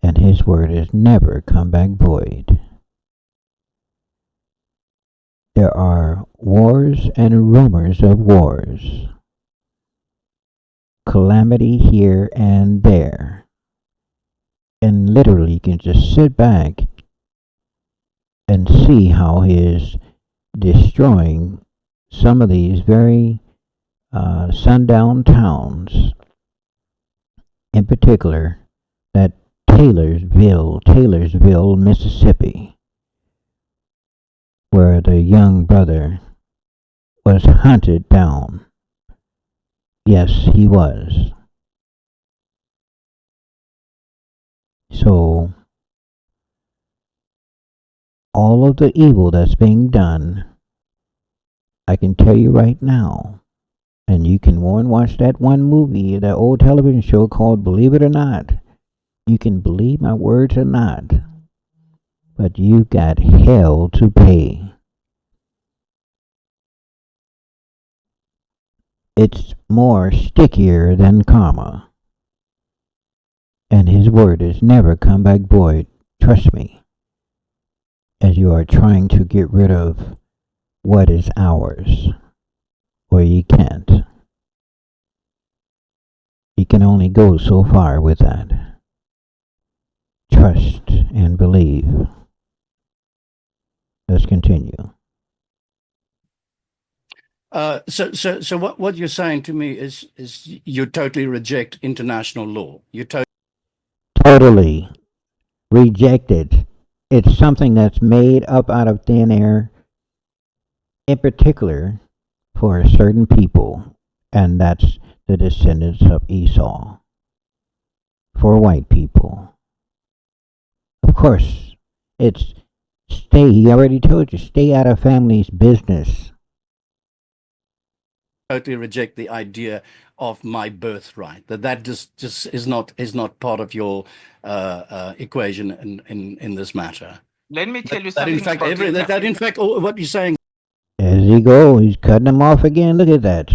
And His word has never come back void. There are wars and rumors of wars, calamity here and there. And literally you can just sit back and see how He is destroying some of these very sundown towns, in particular that Taylorsville, Mississippi, where the young brother was hunted down. Yes, he was. So, all of the evil that's being done, I can tell you right now, and you can go and watch that one movie, that old television show called Believe It or Not. You can believe my words or not, but you got hell to pay. It's more stickier than karma. And His word has never come back void. Trust me, as you are trying to get rid of what is ours, or you can't. You can only go so far with that. Trust and believe. Let's continue. So what you're saying to me is you totally reject international law. You Totally rejected. It's something that's made up out of thin air, in particular for a certain people, and that's the descendants of Esau. For white people. Of course, it's he already told you, stay out of family's business. totally reject the idea of my birthright. That just is not part of your equation in this matter. Let me tell you That in something fact about what you're saying. As he go, he's cutting him off again. Look at that.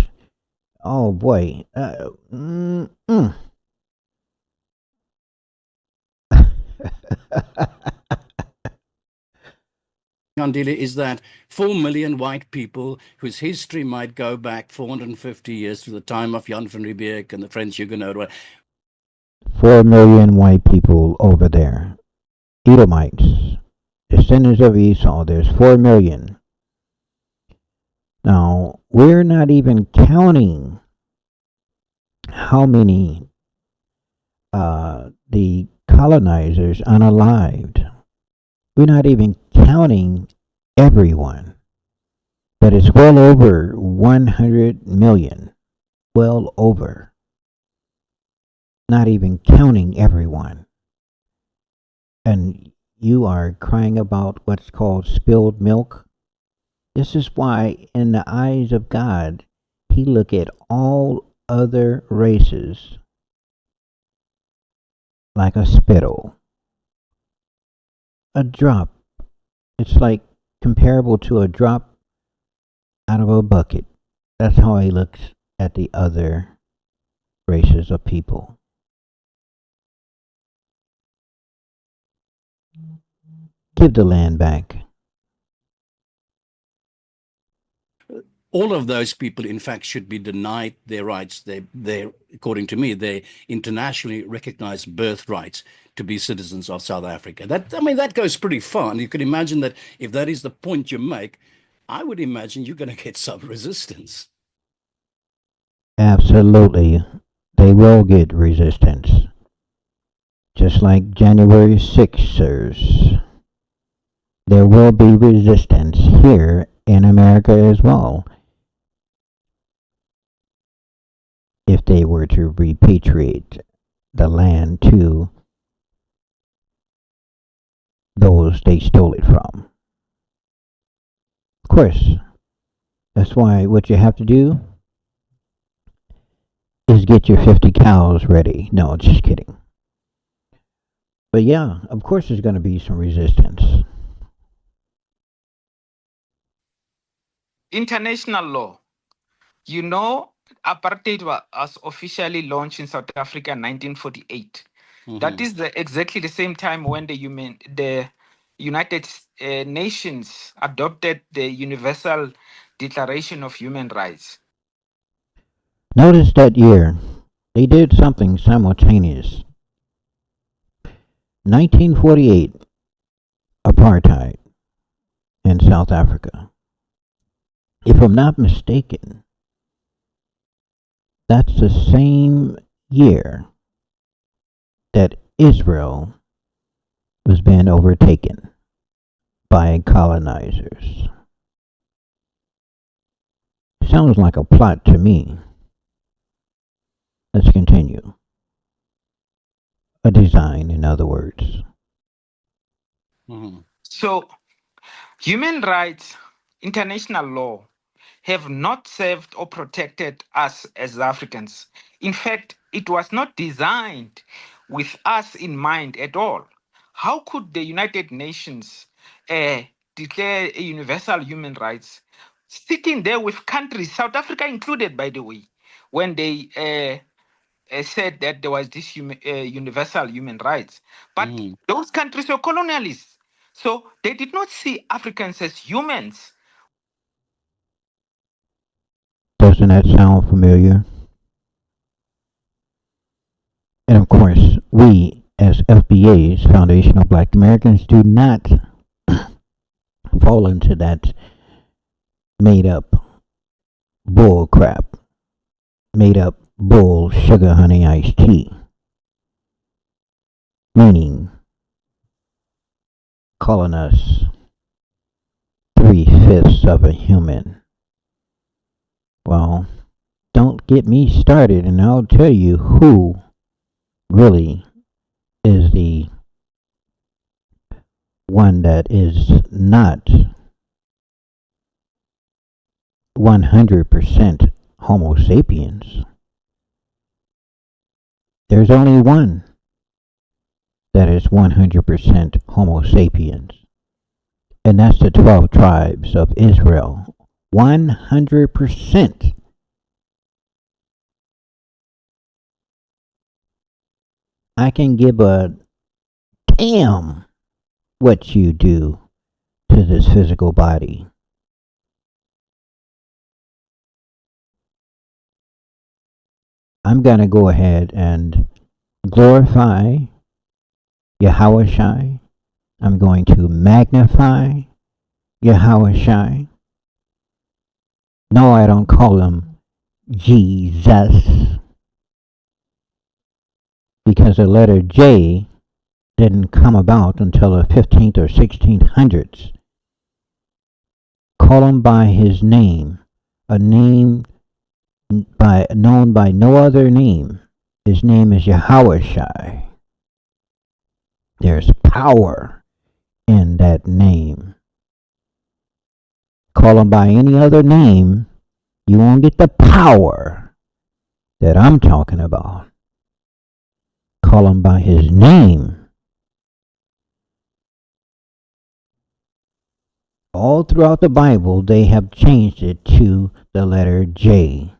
Oh boy. Andile, is that 4 million white people whose history might go back 450 years to the time of Jan van Riebeeck and the French Huguenots. 4 million white people over there. Edomites, descendants of Esau, there's 4 million. Now, we're not even counting how many the colonizers unalived. We're not even counting everyone, but it's well over 100 million. Well over. Not even counting everyone. And you are crying about what's called spilled milk. This is why, in the eyes of God, He look at all other races like a spittle, a drop. It's like comparable to a drop out of a bucket. That's how He looks at the other races of people. Give the land back. All of those people, in fact, should be denied their rights. They, according to me, they internationally recognized birthrights to be citizens of South Africa. That goes pretty far. And you could imagine that if that is the point you make, I would imagine you're going to get some resistance. Absolutely. They will get resistance. Just like January 6ers. There will be resistance here in America as well. If they were to repatriate the land to those they stole it from. Of course, that's why what you have to do is get your 50 cows ready. No, just kidding. But yeah, of course there's going to be some resistance. International law. You know, apartheid was officially launched in South Africa in 1948. That is exactly the same time when the United Nations adopted the Universal Declaration of Human Rights. Notice that year, they did something simultaneous. 1948, apartheid in South Africa. If I'm not mistaken, that's the same year that Israel was being overtaken by colonizers. Sounds like a plot to me. Let's continue. A design, in other words. So, human rights, international law, have not served or protected us as Africans. In fact, it was not designed with us in mind at all. How could the United Nations declare a universal human rights sitting there with countries, South Africa included, by the way, when they said that there was this universal human rights? But those countries were colonialists. So they did not see Africans as humans. Doesn't that sound familiar? And of course, we as FBAs, Foundation of Black Americans, do not fall into that made up bull crap, made up bull sugar honey iced tea. Meaning, calling us 3/5 of a human. Well, don't get me started, and I'll tell you who really is the one that is not 100% Homo sapiens. There's only one that is 100% Homo sapiens, and that's the 12 tribes of Israel. 100%. I can give a damn what you do to this physical body. I'm going to go ahead and glorify Yahawashi. I'm going to magnify Yahawashi. No, I don't call him Jesus, because the letter J didn't come about until the 15th or 1600s. Call him by his name, a name known by no other name. His name is Yahawashi. There's power in that name. Call him by any other name, you won't get the power that I'm talking about. Call him by his name. All throughout the Bible, they have changed it to the letter J.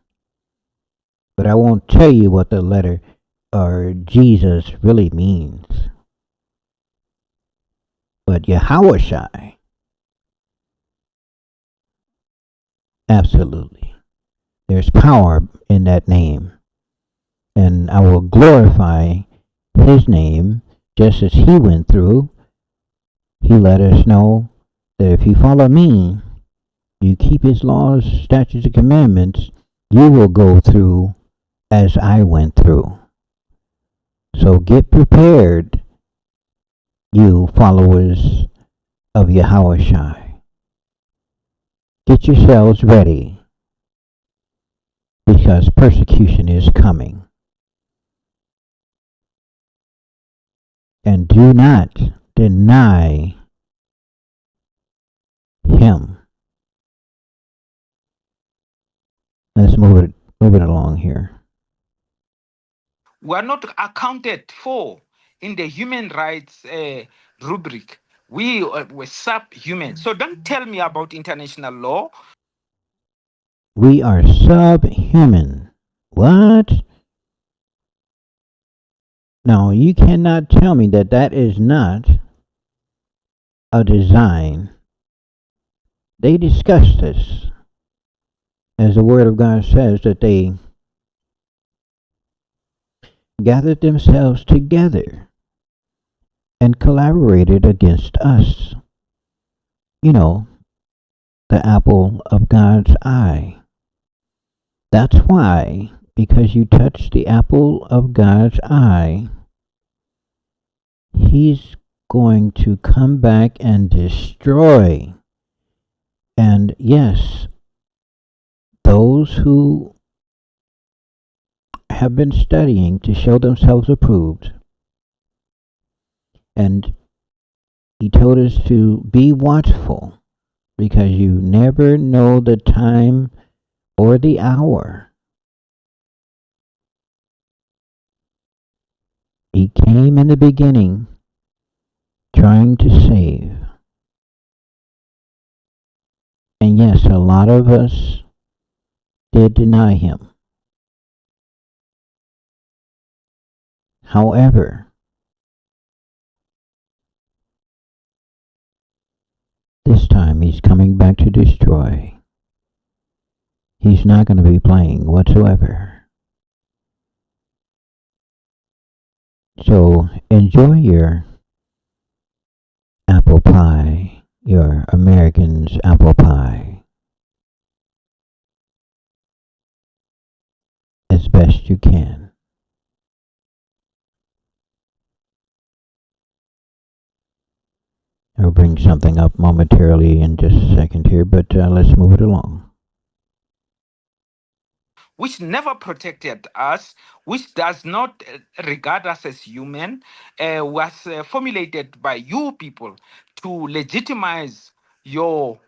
But I won't tell you what the letter or Jesus really means. But Yahawashi, absolutely. There's power in that name. And I will glorify his name just as he went through. He let us know that if you follow me, you keep his laws, statutes, and commandments, you will go through as I went through. So get prepared, you followers of Yahawashi. Get yourselves ready, because persecution is coming. And do not deny him. Let's move it along here. We are not accounted for in the human rights rubric. We were subhuman. So don't tell me about international law. We are subhuman. What? Now, you cannot tell me that that is not a design. They discussed this. As the Word of God says, that they gathered themselves together and collaborated against us. You know, the apple of God's eye. That's why, because you touched the apple of God's eye, he's going to come back and destroy. And yes, those who have been studying to show themselves approved, and he told us to be watchful, because you never know the time or the hour. He came in the beginning trying to save. And yes, a lot of us did deny him. However, this time he's coming back to destroy. He's not going to be playing whatsoever. So enjoy your apple pie, your American's apple pie, as best you can. I'll bring something up momentarily in just a second here, but let's move it along. Which never protected us, which does not regard us as human, was formulated by you people to legitimize your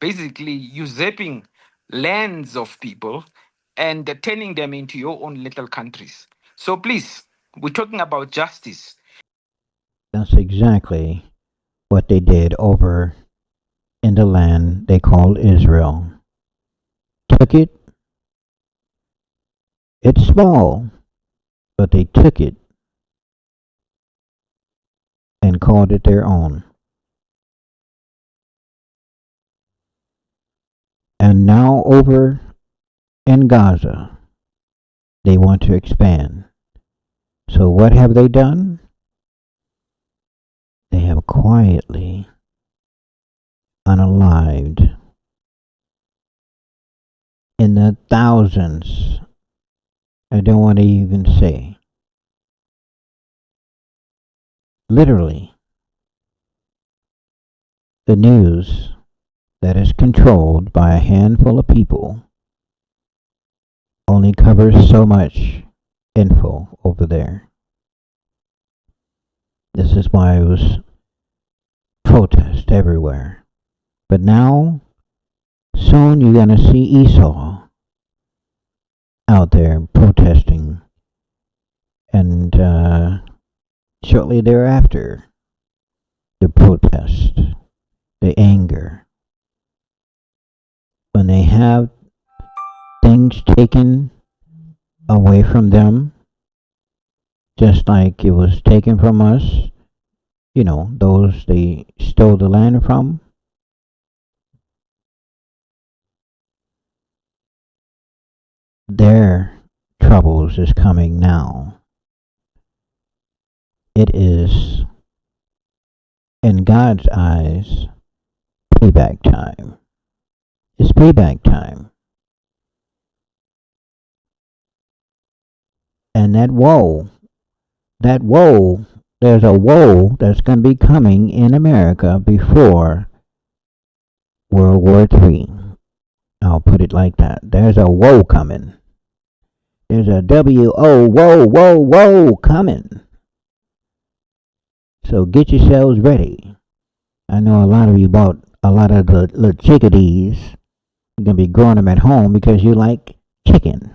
basically usurping lands of people and turning them into your own little countries. So please, we're talking about justice. That's exactly what they did over in the land they called Israel. Took it. It's small, but they took it and called it their own. And now over in Gaza, they want to expand. So what have they done? They have quietly unalived in the thousands. I don't want to even say. Literally, the news that is controlled by a handful of people only covers so much info over there. This is why it was protest everywhere. But now, soon you're going to see Esau out there protesting, and shortly thereafter, the protest, the anger, when they have things taken away from them, just like it was taken from us, you know, those they stole the land from. Their troubles is coming now. It is, in God's eyes, payback time. It's payback time. And that woe, there's a woe that's going to be coming in America before World War III. I'll put it like that. There's a woe coming. There's a W-O, woe coming. So get yourselves ready. I know a lot of you bought a lot of the little chickadees. You're going to be growing them at home because you like chicken.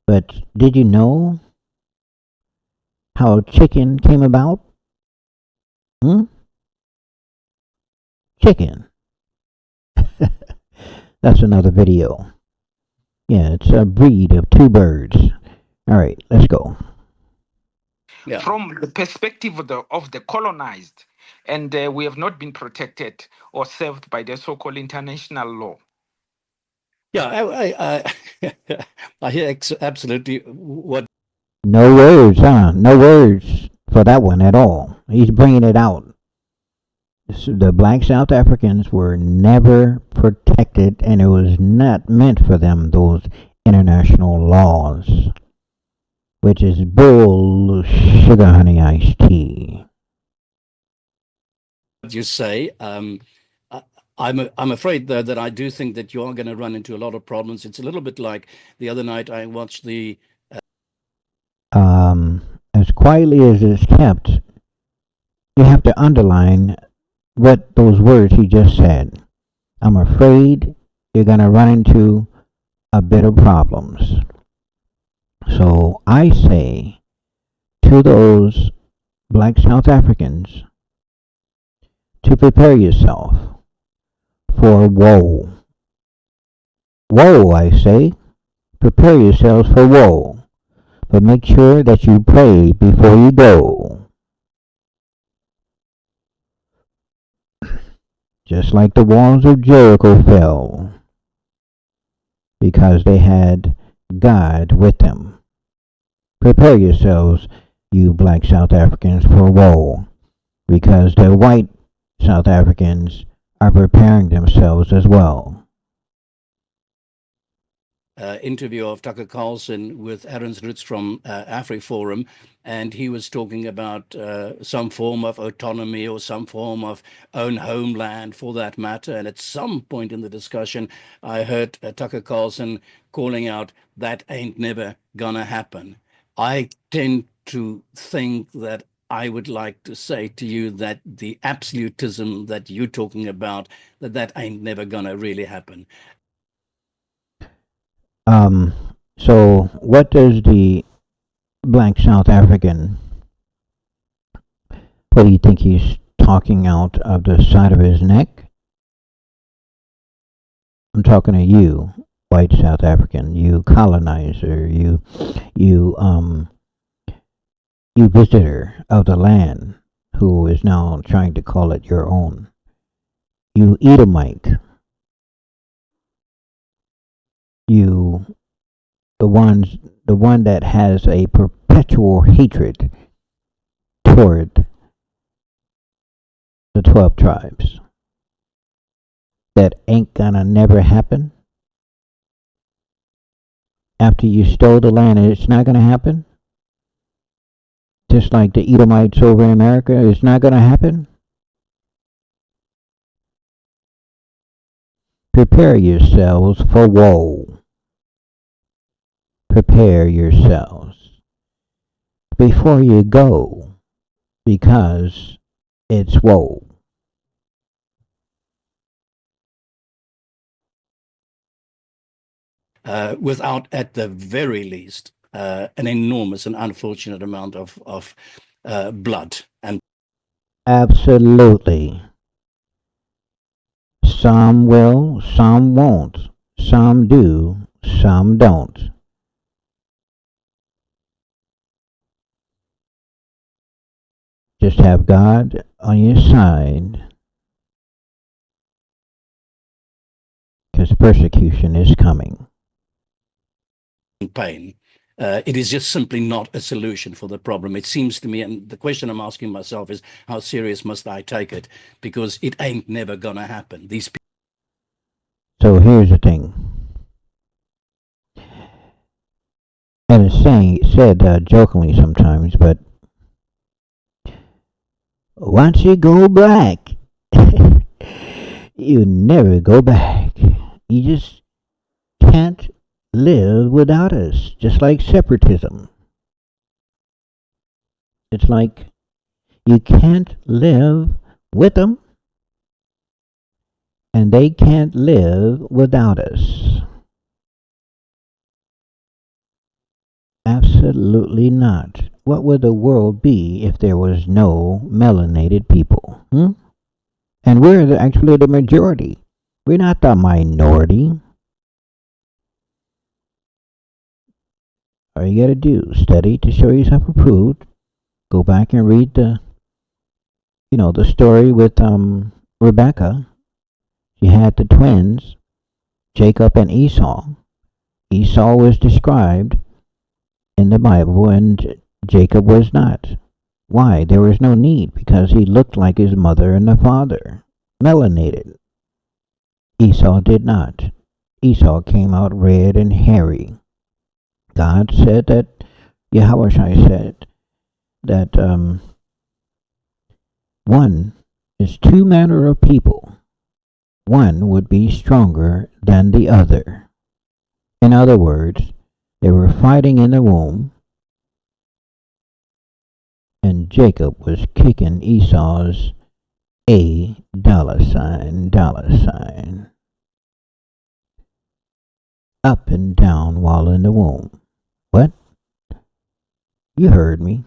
But did you know how chicken came about? Chicken. That's another video. Yeah, it's a breed of two birds. All right, let's go. Yeah. From the perspective of the colonized, and we have not been protected or served by the so-called international law. Yeah, I hear absolutely what. No words, huh? No words for that one at all. He's bringing it out. The black South Africans were never protected, and it was not meant for them, those international laws, which is bull sugar honey iced tea. You say. I'm afraid, though, that I do think that you are going to run into a lot of problems. It's a little bit like the other night I watched the. As quietly as it's kept, you have to underline what those words he just said. I'm afraid you're going to run into a bit of problems. So I say to those black South Africans to prepare yourself for woe. Woe, I say. Prepare yourselves for woe. But make sure that you pray before you go. Just like the walls of Jericho fell, because they had God with them. Prepare yourselves, you black South Africans, for woe, because the white South Africans are preparing themselves as well. Interview of Tucker Carlson with Aaron Roots from AfriForum, and he was talking about some form of autonomy or some form of own homeland for that matter. And at some point in the discussion, I heard Tucker Carlson calling out, "That ain't never gonna happen." I tend to think that I would like to say to you that the absolutism that you're talking about, that ain't never gonna really happen. So what does the black South African, what do you think he's talking out of the side of his neck? I'm talking to you, white South African, you colonizer, you You visitor of the land, who is now trying to call it your own. You Edomite, you the one that has a perpetual hatred toward the 12 tribes. That ain't gonna never happen. After you stole the land, it's not gonna happen. Just like the Edomites over in America, it's not gonna happen. Prepare yourselves for woe. Prepare yourselves before you go, because it's woe. Without, at the very least, an enormous and unfortunate amount of blood. And Absolutely. Some will, some won't. Some do, some don't. Just have God on your side, because persecution is coming. pain. It is just simply not a solution for the problem. It seems to me, and the question I'm asking myself is, how serious must I take it? Because it ain't never gonna happen. These people. So here's the thing. And it's said jokingly sometimes, but once you go black, you never go back. You just can't live without us, just like separatism. It's like you can't live with them, and they can't live without us. Absolutely not. What would the world be if there was no melanated people? And we're actually the majority. We're not the minority. All you gotta do, study to show yourself approved. Go back and read the story with Rebecca. She had the twins, Jacob and Esau. Esau was described in the Bible and Jacob was not. Why? There was no need, because he looked like his mother and the father. Melanated. Esau did not. Esau came out red and hairy. God said that, Yahawashi said that one is two manner of people. One would be stronger than the other. In other words, they were fighting in the womb, and Jacob was kicking Esau's $, up and down while in the womb. What? You heard me.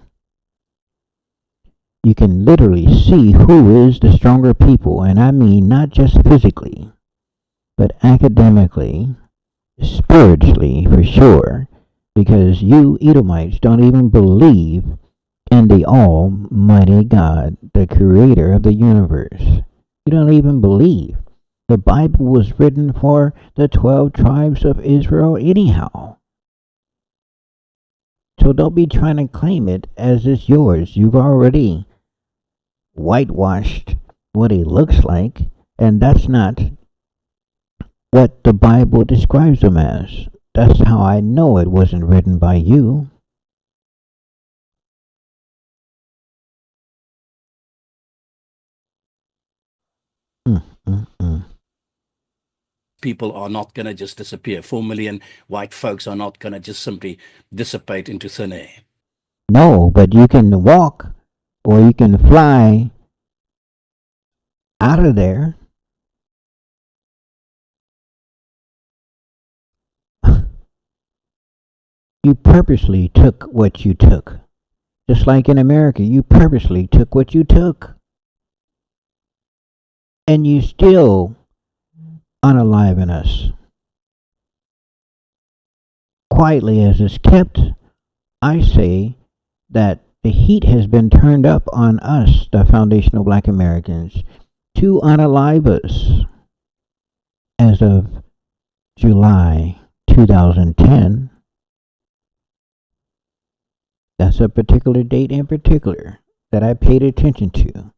You can literally see who is the stronger people, and I mean not just physically, but academically, spiritually for sure, because you Edomites don't even believe in the Almighty God, the creator of the universe. You don't even believe. The Bible was written for the 12 tribes of Israel anyhow. So don't be trying to claim it as it's yours. You've already whitewashed what he looks like, and that's not what the Bible describes him as. That's how I know it wasn't written by you. People are not going to just disappear. 4 million white folks are not going to just simply dissipate into thin air. No, but you can walk or you can fly out of there. You purposely took what you took. Just like in America, you purposely took what you took. And you still unaliven us. Quietly as it's kept, I say that the heat has been turned up on us, the foundational black Americans, to unalive us. As of July 2010, that's a particular date in particular that I paid attention to.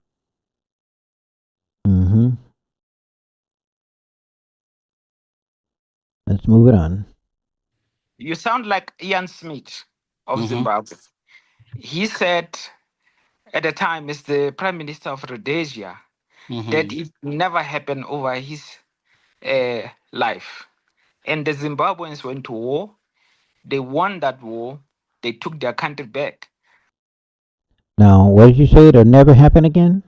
Let's move it on. You sound like Ian Smith of Mm-hmm. Zimbabwe. He said at the time, as the Prime Minister of Rhodesia, that Mm-hmm. it never happened over his life. And the Zimbabweans went to war. They won that war. They took their country back. Now, what did you say? It'll never happen again?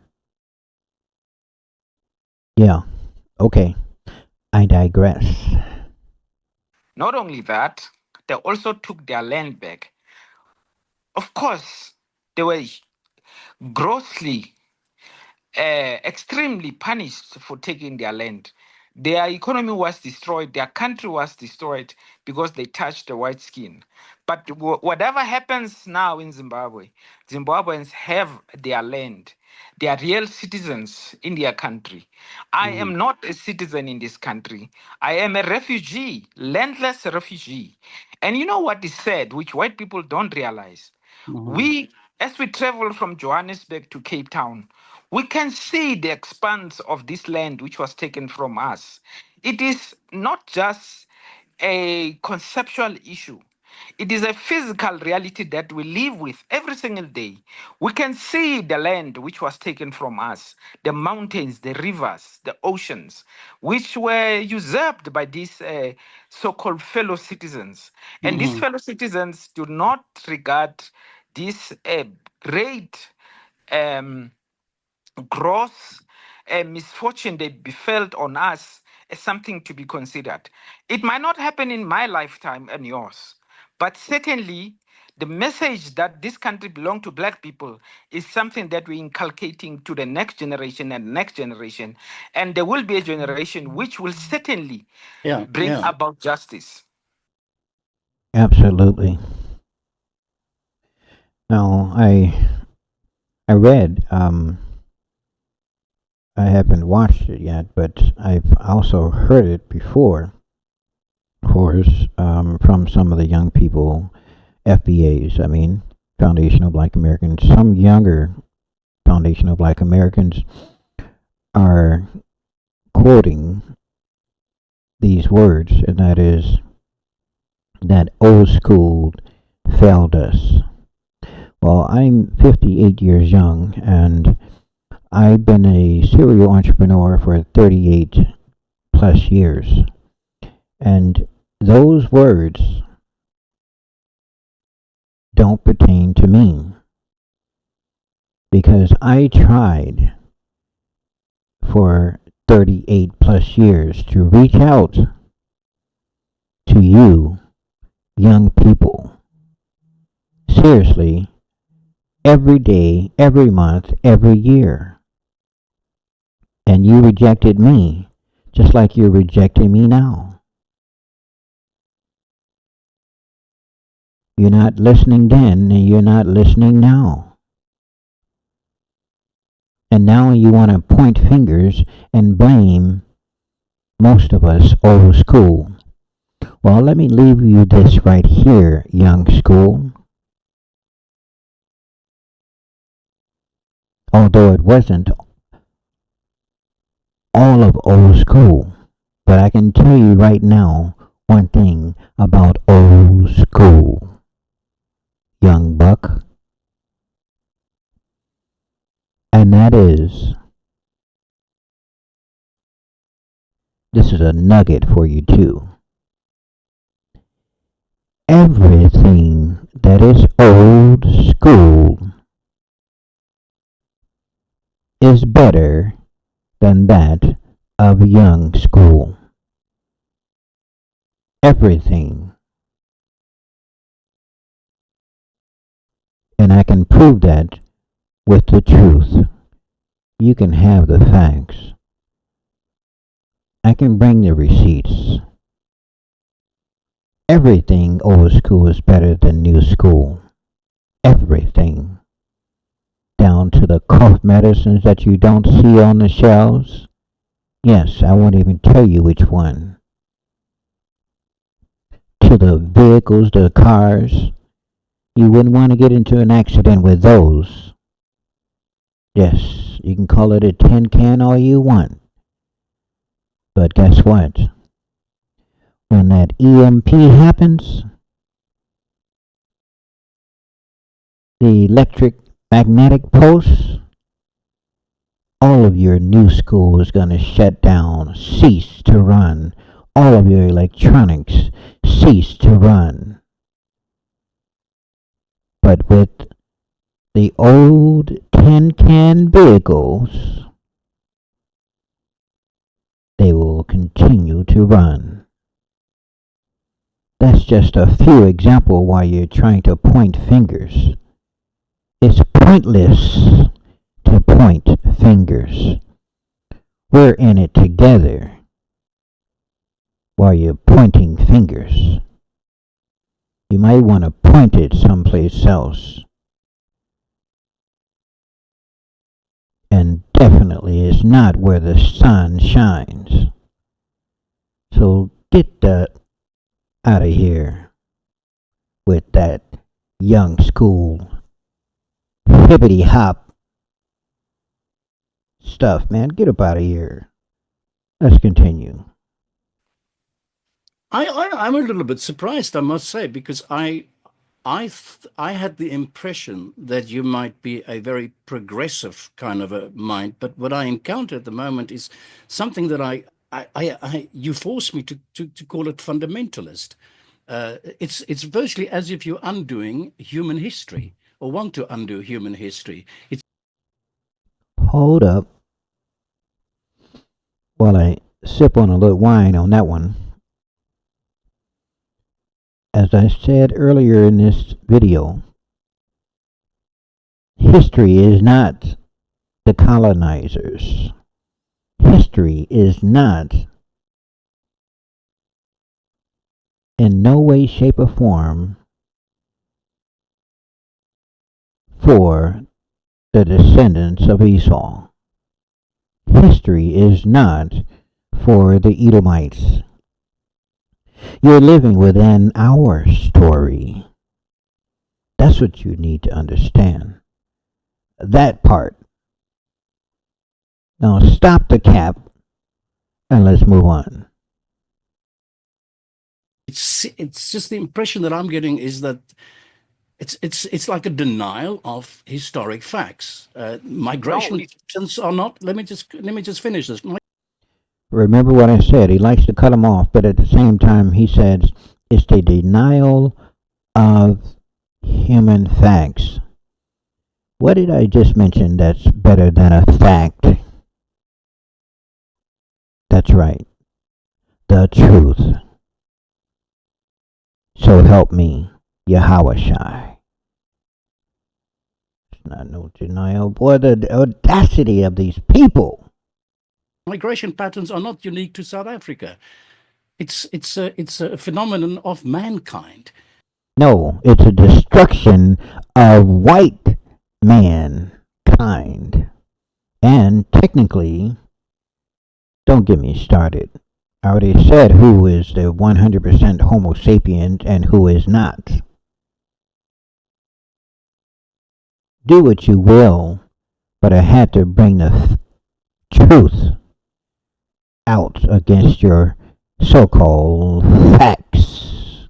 Yeah, okay. I digress. Not only that, they also took their land back. Of course, they were grossly, extremely punished for taking their land. Their economy was destroyed, their country was destroyed because they touched the white skin. But whatever happens now in Zimbabwe, Zimbabweans have their land. They are real citizens in their country. I Mm-hmm. am not a citizen in this country. I am a refugee, landless refugee. And you know what is said, which white people don't realize? Mm-hmm. We, as we travel from Johannesburg to Cape Town, we can see the expanse of this land which was taken from us. It is not just a conceptual issue. It is a physical reality that we live with every single day. We can see the land which was taken from us, the mountains, the rivers, the oceans, which were usurped by these so called fellow citizens. And these Mm-hmm. fellow citizens do not regard this great um, gross misfortune they befell on us as something to be considered. It might not happen in my lifetime and yours, but certainly the message that this country belongs to black people is something that we're inculcating to the next generation and next generation. And there will be a generation which will certainly Yeah, bring yeah. about justice. Absolutely. Now, I read, I haven't watched it yet, but I've also heard it before, of course, from some of the young people, FBAs, I mean, Foundational Black Americans. Some younger Foundational Black Americans are quoting these words, and that is that old school failed us. Well, I'm 58 years young, and I've been a serial entrepreneur for 38 plus years. And those words don't pertain to me because I tried for 38 plus years to reach out to you, young people. Seriously, every day, every month, every year. And you rejected me, just like you're rejecting me now. You're not listening then, and you're not listening now. And now you want to point fingers and blame most of us old school. Well, let me leave you this right here, young school. Although it wasn't all of old school, but I can tell you right now one thing about old school, young buck, and that is, this is a nugget for you too. Everything that is old school is better than that of young school. Everything. And I can prove that with the truth. You can have the facts. I can bring the receipts. Everything old school is better than new school. Everything. down to the cough medicines that you don't see on the shelves. Yes, I won't even tell you which one. To the vehicles, the cars. You wouldn't want to get into an accident with those. Yes, you can call it a tin can all you want. But guess what? When that EMP happens, the electric magnetic pulse, all of your new school is going to shut down, cease to run. All of your electronics cease to run. But with the old tin can vehicles, they will continue to run. That's just a few examples why you're trying to point fingers. It's pointless to point fingers. We're in it together while you're pointing fingers. You might want to point it someplace else. And definitely is not where the sun shines. So get that out of here with that young school hippity hop stuff, man. Get up out of here. Let's continue. I'm a little bit surprised, I must say, because I had the impression that you might be a very progressive kind of a mind, but what I encounter at the moment is something that you force me to call it fundamentalist. It's virtually as if you're undoing human history or want to undo human history. It's Hold up while I sip on a little wine on that one. As I said earlier in this video, history is not the colonizers. History is not in no way, shape, or form for the descendants of Esau. History is not for the Edomites. You're living within our story. That's what you need to understand. That part. Now stop the cap and let's move on. it's just the impression that I'm getting is that it's like a denial of historic facts. Migration patterns are not. Let me just finish this. Remember what I said. He likes to cut them off, but at the same time, he says it's the denial of human facts. What did I just mention that's better than a fact? That's right. The truth. So help me, Yahawashi. It's not no denial. Boy, the audacity of these people. Migration patterns are not unique to South Africa. It's a phenomenon of mankind. No, it's a destruction of white mankind. And technically, don't get me started. I already said who is the 100% Homo sapien and who is not. Do what you will, but I had to bring the truth out against your so-called facts.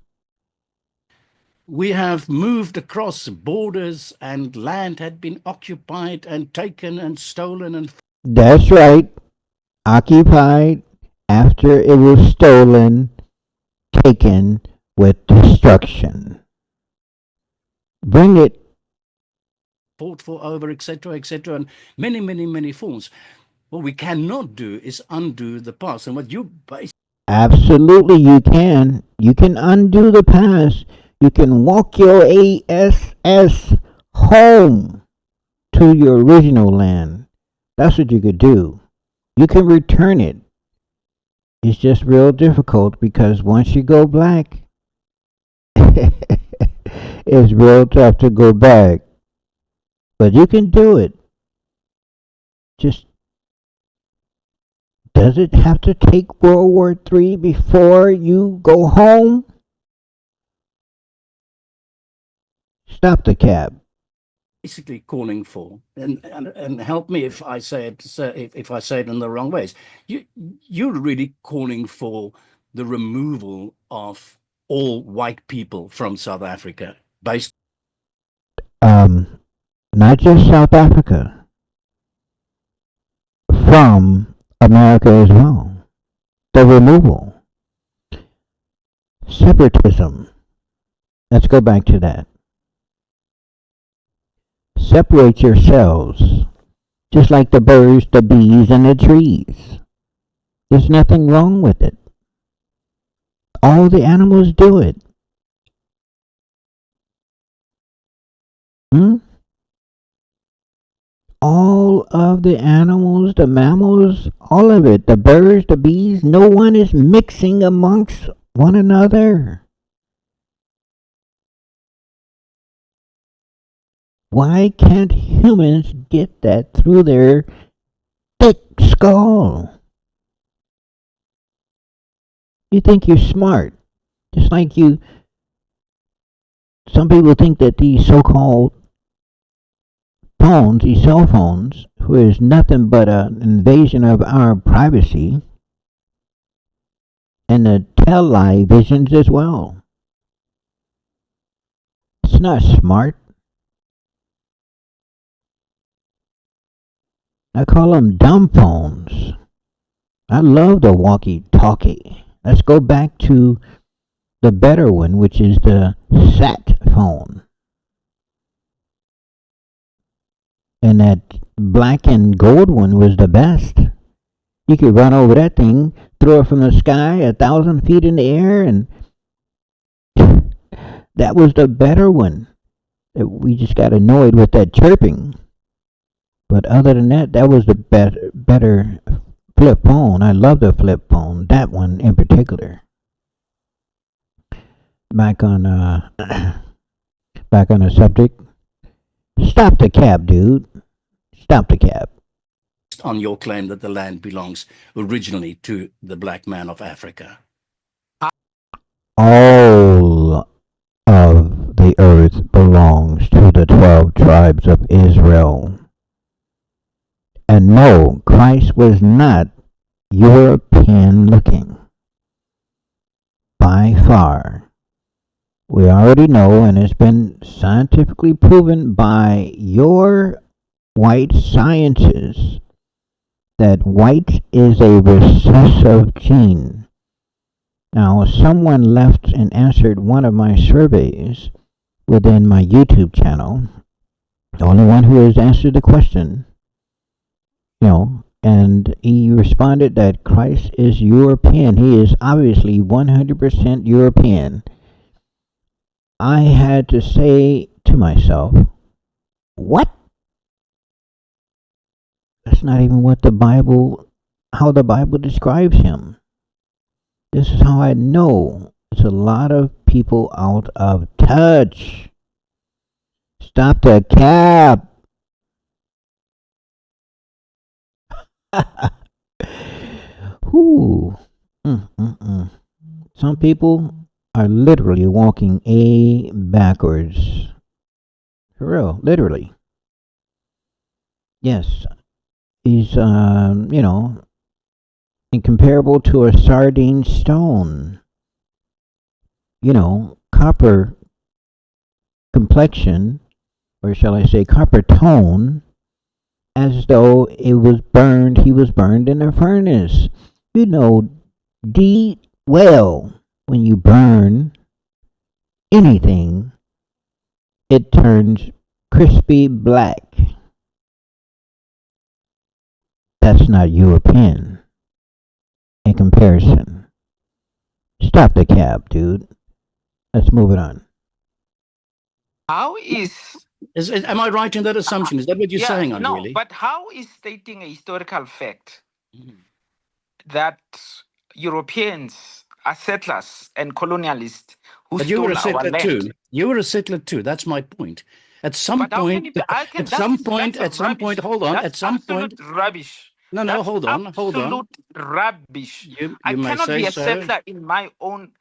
We have moved across borders and land had been occupied and taken and stolen and... That's right. Occupied after it was stolen, taken with destruction. Bring it. Fought for over, etc., and many forms. What we cannot do is undo the past. And what you basically... Absolutely, you can. You can undo the past. You can walk your ass home to your original land. That's what you could do. You can return it. It's just real difficult because once you go black, it's real tough to go back. But you can do it. Just, does it have to take World War III before you go home? Stop the cab. Basically calling for, and help me if I say it if I say it in the wrong ways. You're really calling for the removal of all white people from South Africa, based Not just South Africa, from America as well. The removal. Separatism. Let's go back to that. Separate yourselves, just like the birds, the bees, and the trees. There's nothing wrong with it. All the animals do it. Hmm? All of the animals, the mammals, all of it, the birds, the bees, no one is mixing amongst one another. Why can't humans get that through their thick skull? You think you're smart. Just like some people think that these so-called phones, these cell phones, who is nothing but an invasion of our privacy, and the televisions as well. It's not smart. I call them dumb phones. I love the walkie-talkie. Let's go back to the better one, which is the sat phone. And that black and gold one was the best. You could run over that thing, throw it from the sky 1,000 feet in the air, and that was the better one. We just got annoyed with that chirping. But other than that, that was the better flip phone. I love the flip phone. That one in particular. Back on back on the subject. Stop the cab, dude. Stop the cab. on your claim that the land belongs originally to the black man of Africa. All of the earth belongs to the 12 tribes of Israel. And no, Christ was not European looking. By far. We already know, and it's been scientifically proven by your white scientists, that white is a recessive gene. Now, someone left and answered one of my surveys within my YouTube channel, the only one who has answered the question, and he responded that Christ is European. He is obviously 100% European. I had to say to myself, what? That's not even what how the Bible describes him. This is how I know it's a lot of people out of touch. Stop the cab. Whew. Some people are literally walking backwards. For real, literally. Yes, he's, incomparable to a sardine stone. Copper complexion, or shall I say copper tone, as though he was burned in a furnace. Well, when you burn anything, it turns crispy black. That's not European in comparison. Stop the cab, dude. Let's move it on. How am I right in that assumption? Is that what you're saying, no, really? but how is stating a historical fact that Europeans are settlers and colonialists who But you were stole a our settler land? too. You were a settler too. That's my point. At some But how can point, it be? I can. at some point, That's rubbish. hold on. At That's some point, absolute rubbish. no, That's hold on, absolute rubbish. I You may cannot be say a so. settler in my own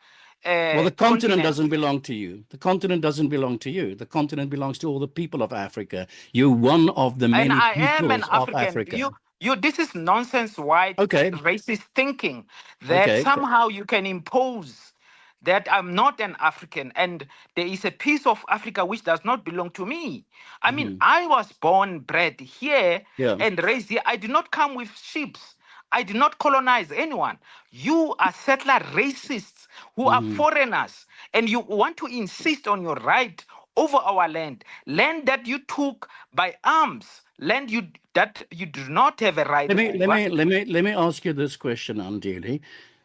Well, the continent continent. doesn't belong to you. The continent doesn't belong to you. The continent belongs to all the people of Africa. You're one of the And many I am an peoples of African. Africa. This is nonsense, white Okay, racist thinking that okay. somehow you can impose that I'm not an African and there is a piece of Africa which does not belong to me. I mean, I was born, bred here Yeah. and raised here. I did not come with ships. I did not colonize anyone. You are settler racists who are foreigners, and you want to insist on your right over our land that you took by arms, that you do not have a right over. Let me ask you this question, Andili.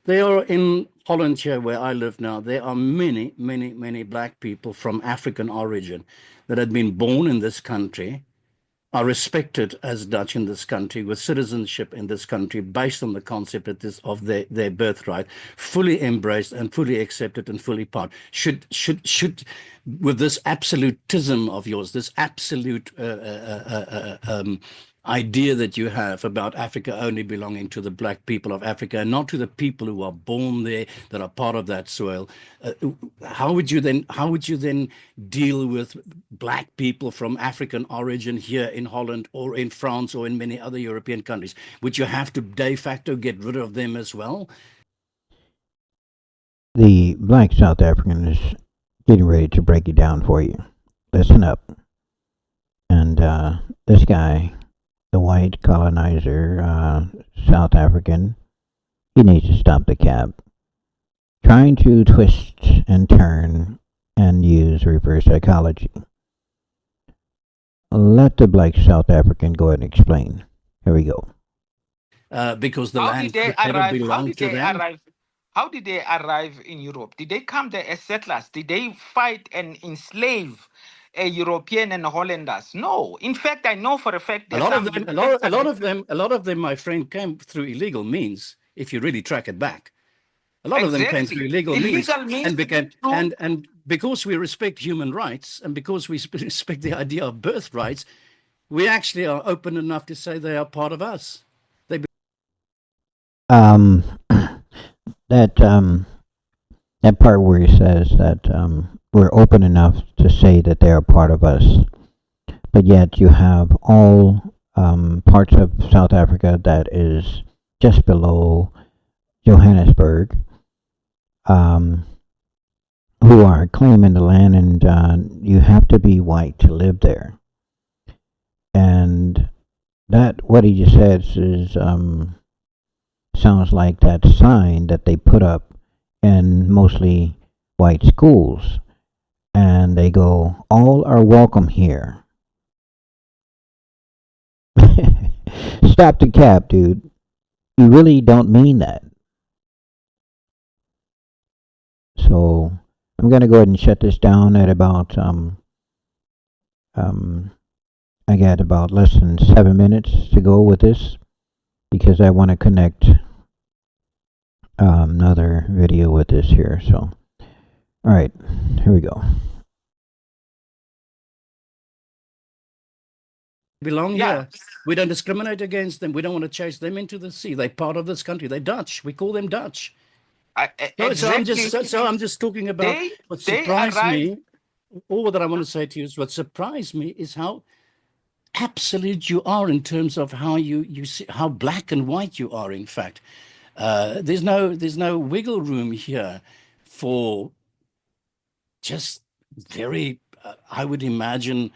There are in Holland here, where I live now, there are many black people from African origin that had been born in this country, are respected as Dutch in this country, with citizenship in this country, based on the concept of their birthright, fully embraced and fully accepted and fully part. Should with this absolutism of yours, this absolute idea that you have about Africa only belonging to the black people of Africa and not to the people who are born there, that are part of that soil, how would you then deal with black people from African origin here in Holland or in France or in many other European countries? Would you have to de facto get rid of them as well? The black South African is getting ready to break it down for you. Listen up. And this guy, the white colonizer, South African, he needs to stop the cap. Trying to twist and turn and use reverse psychology. Let the black South African go ahead and explain. Here we go. Because the How did land they could never arrive? belong to them. How did they arrive in Europe? Did they come there as settlers? Did they fight and enslave a European and Hollanders? No. In fact, I know for a fact A there's lot of some them, Europeans. a lot of them, my friend, came through illegal means. If you really track it back, a lot of them came through Exactly. illegal means Illegal means and became to and because we respect human rights and because we respect the idea of birthrights, we actually are open enough to say they are part of us. They Um, that that part where he says that we're open enough to say that they are part of us, but yet you have all parts of South Africa that is just below Johannesburg, um, who are claiming the land, and you have to be white to live there. And that what he just said is sounds like that sign that they put up in mostly white schools, and they go, "All are welcome here." Stop the cap, dude. You really don't mean that. So I'm gonna go ahead and shut this down at about um I got about less than 7 minutes to go with this because I want to connect another video with this here. So all right, here we go. belong yeah. here. We don't discriminate against them. We don't want to chase them into the sea. They're part of this country. They're Dutch. We call them Dutch. Exactly. I'm just talking about They what they surprised arrive. me. All that I want to say to you is what surprised me is how absolute you are in terms of how you see how black and white you are. In fact, there's no wiggle room here for just very, I would imagine,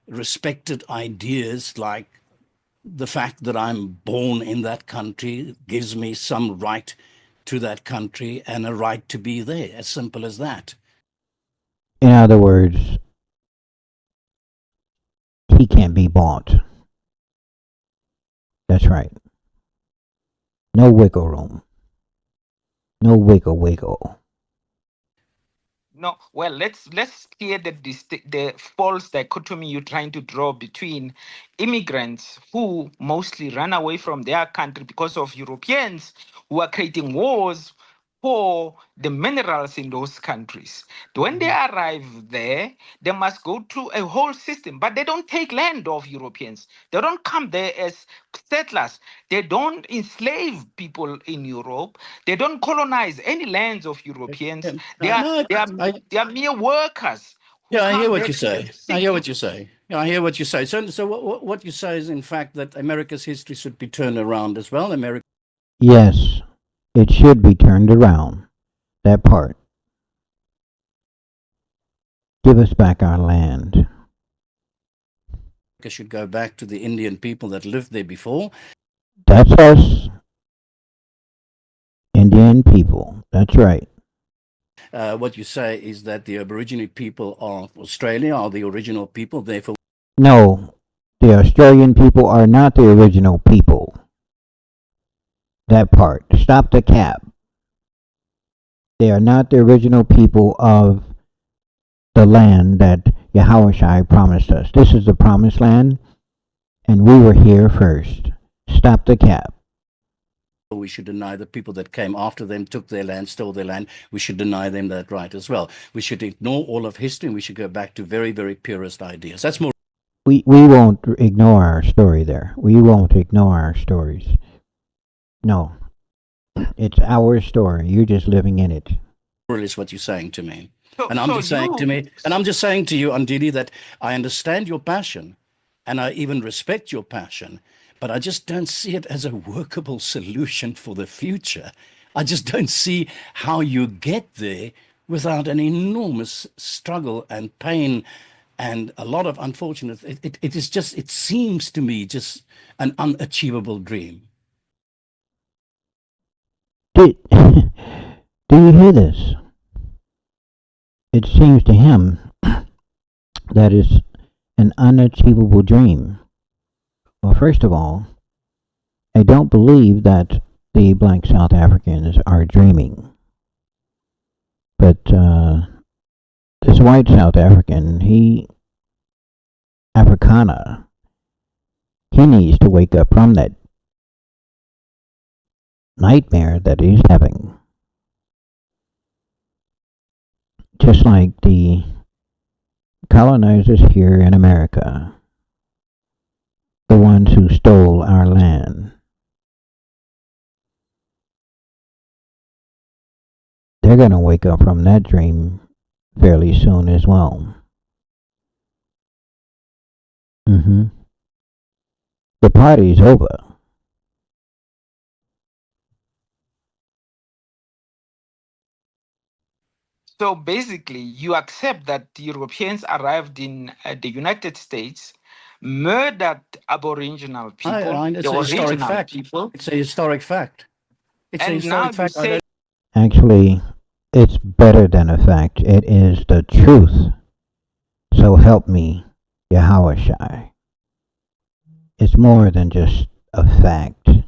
respected ideas like the fact that I'm born in that country gives me some right to that country and a right to be there. As simple as that. In other words, he can't be bought. That's right. No wiggle room. No wiggle. No, well, let's clear the false dichotomy you're trying to draw between immigrants who mostly run away from their country because of Europeans who are creating wars for the minerals in those countries. When they arrive there, they must go through a whole system, but they don't take land of Europeans. They don't come there as settlers. They don't enslave people in Europe. They don't colonize any lands of Europeans. They are No, they are they are mere workers who yeah, I hear come what there you say. I hear seeking. what you say. Yeah, I hear what you say. So what you say is, in fact, that America's history should be turned around as well. America Yes, it should be turned around. That part. Give us back our land. should go back to the Indian people that lived there before. That's us, Indian people. That's right. What you say is that the Aboriginal people of Australia are the original people, therefore. No, the Australian people are not the original people. That part. Stop the cap. They are not the original people of the land that Yahawashi promised us. This is the promised land, and we were here first. Stop the cap. We should deny the people that came after them, took their land, stole their land. We should deny them that right as well. We should ignore all of history and we should go back to very, very purist ideas. That's more We won't ignore our story there. We won't ignore our stories. No, it's our story. You're just living in it. or less what you're saying to me. So, And I'm so just saying to you me, and I'm just saying to you, Andili, that I understand your passion and I even respect your passion, but I just don't see it as a workable solution for the future. I just don't see how you get there without an enormous struggle and pain and a lot of unfortunate. It is just, it seems to me just an unachievable dream. Did, do you hear this? It seems to him that is an unachievable dream. Well, first of all, I don't believe that the black South Africans are dreaming. But this white South African, Africana, he needs to wake up from that nightmare that he's having. Just like the colonizers here in America, the ones who stole our land. They're going to wake up from that dream fairly soon as well. The party's over. So basically, you accept that Europeans arrived in the United States, murdered Aboriginal people, It's the a historic original fact. people, It's a historic fact. It's a and now historic you fact. I say don't Actually, it's better than a fact. It is the truth. So help me, Yahawashi. It's more than just a fact. have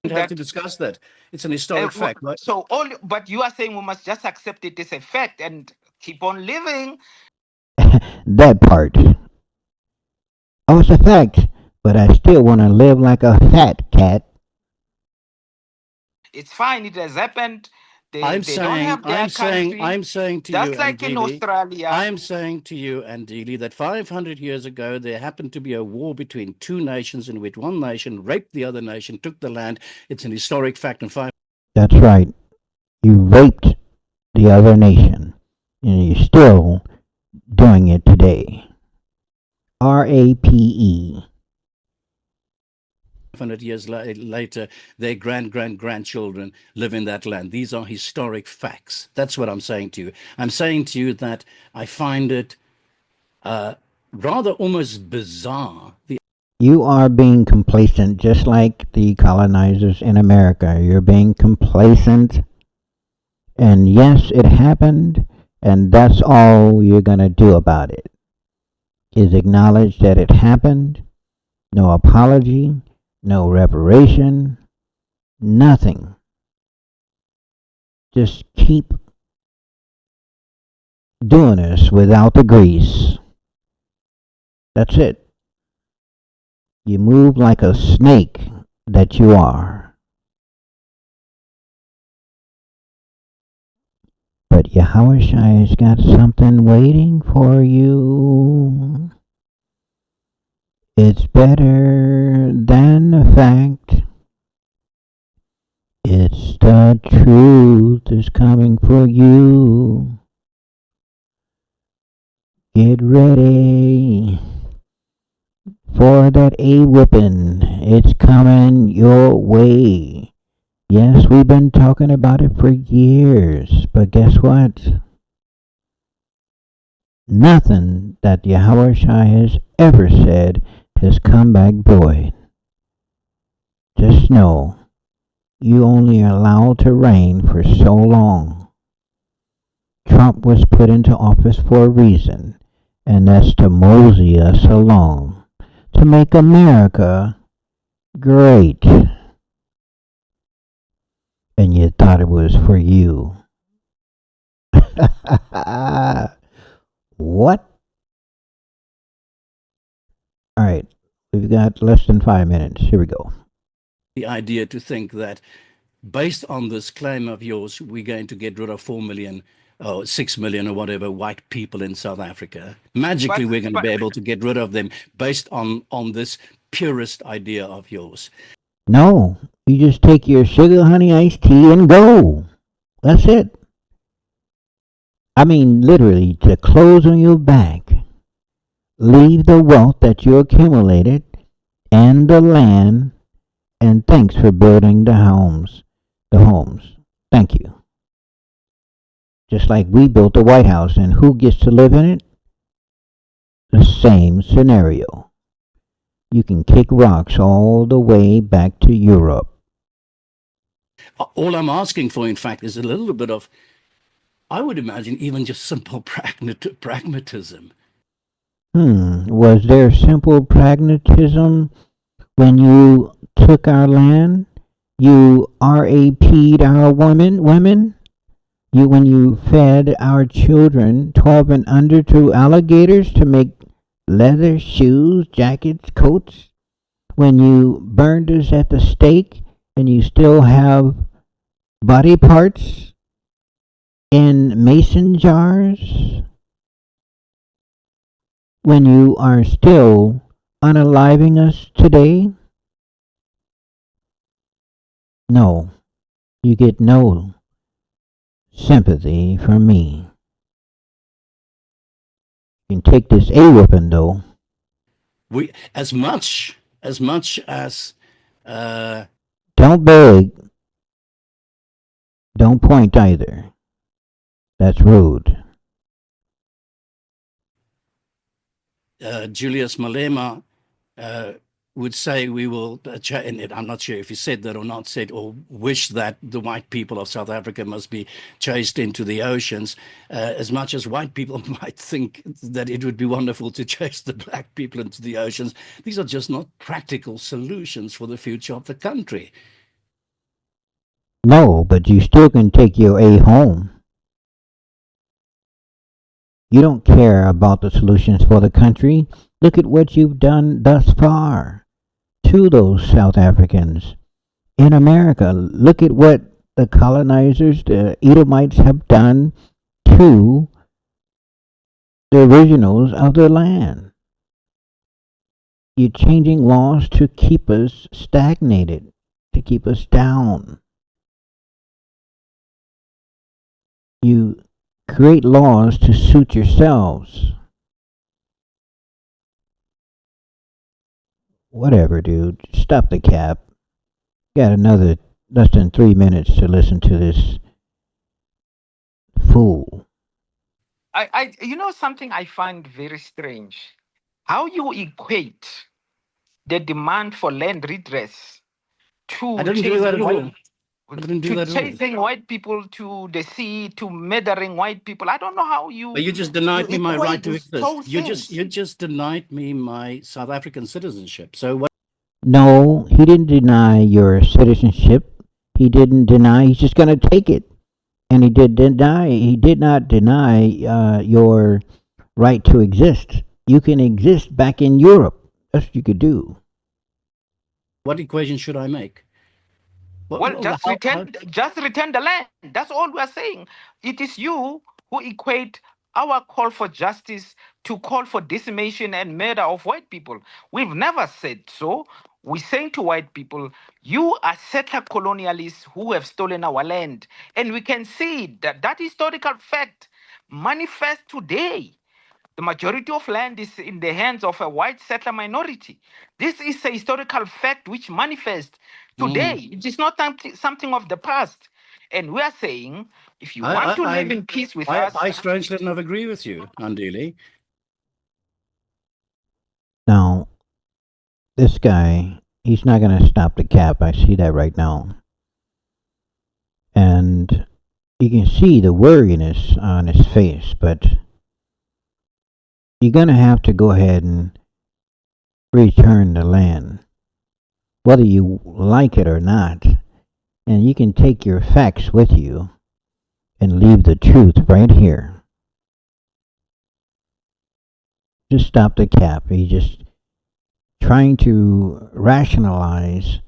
that. to discuss that. It's an historic fact. Right? So but you are saying we must just accept it as a fact and keep on living. That part. Oh, it's a fact, but I still want to live like a fat cat. It's fine. It has happened. I'm They don't saying, have their I'm saying, country, I'm saying to you, just like in Andili, Australia. I'm saying to you, Andili, that 500 years ago there happened to be a war between two nations in which one nation raped the other nation, took the land. It's an historic fact. And five. That's right. You raped the other nation, and you're still doing it today. RAPE. 500 years later, their grandchildren live in that land. These are historic facts. That's what I'm saying to you. I'm saying to you that I find it rather almost bizarre. You are being complacent just like the colonizers in America. You're being complacent. And yes, it happened, and that's all you're going to do about it. Is acknowledge that it happened. No apology, no reparation, nothing. Just keep doing this without the grease. That's it. You move like a snake that you are. But Yahawashi's got something waiting for you. It's better than the fact. It's the truth is coming for you. Get ready for that A whipping. It's coming your way. Yes, we've been talking about it for years, but guess what? Nothing that Yahawashi has ever said has come back void. Just know you only allowed to reign for so long. Trump was put into office for a reason, and that's to mosey us along, to make America great. And you thought it was for you. What? Alright, we've got less than 5 minutes. Here we go. The idea to think that based on this claim of yours, we're going to get rid of 4 million or 6 million or whatever white people in South Africa. Magically, we're going to be able to get rid of them based on this purist idea of yours. No, you just take your sugar honey iced tea and go. That's it. I mean, literally, the clothes on your back. Leave the wealth that you accumulated and the land, and thanks for building the homes. The homes. Thank you. Just like we built the White House, and who gets to live in it? The same scenario. You can kick rocks all the way back to Europe. All I'm asking for, in fact, is a little bit of, I would imagine, even just simple pragmatism. Was there simple pragmatism when you took our land? You RAP'd our women? When you fed our children 12 and under to alligators to make leather shoes, jackets, coats? When you burned us at the stake and you still have body parts in mason jars? When you are still unaliving us today? No, you get no sympathy from me. You can take this A weapon though. We as much as don't beg. Don't point either. That's rude. Julius Malema would say we will, and I'm not sure if he said that or not, said or wish that the white people of South Africa must be chased into the oceans, as much as white people might think that it would be wonderful to chase the black people into the oceans. These are just not practical solutions for the future of the country. No, but you still can take your A home. You don't care about the solutions for the country. Look at what you've done thus far to those South Africans in America. Look at what the colonizers, the Edomites, have done to the originals of the land. You're changing laws to keep us stagnated, to keep us down. You create laws to suit yourselves. Whatever, dude. Stop the cap. Got another less than 3 minutes to listen to this fool. You know something I find very strange? How you equate the demand for land redress to chasing white people to the sea, to murdering white people. I don't know how you. But you just denied me my right to exist. You just denied me my South African citizenship. So what? No, he didn't deny your citizenship. He didn't deny. He's just going to take it. And he did deny. He did not deny your right to exist. You can exist back in Europe. That's what you could do. What equation should I make? Well, How? just return the land. That's all we are saying. It is you who equate our call for justice to call for decimation and murder of white people. We've never said so. We're saying to white people, you are settler colonialists who have stolen our land. And we can see that that historical fact manifests today. The majority of land is in the hands of a white settler minority. This is a historical fact which manifests today. It is not something of the past. And we are saying, if you want to live in peace with us, I strangely enough agree with you, Andili. Now, this guy, he's not going to stop the cap. I see that right now. And you can see the worriness on his face, but you're going to have to go ahead and return the land, whether you like it or not. And you can take your facts with you and leave the truth right here. Just stop the cap. He's just trying to rationalize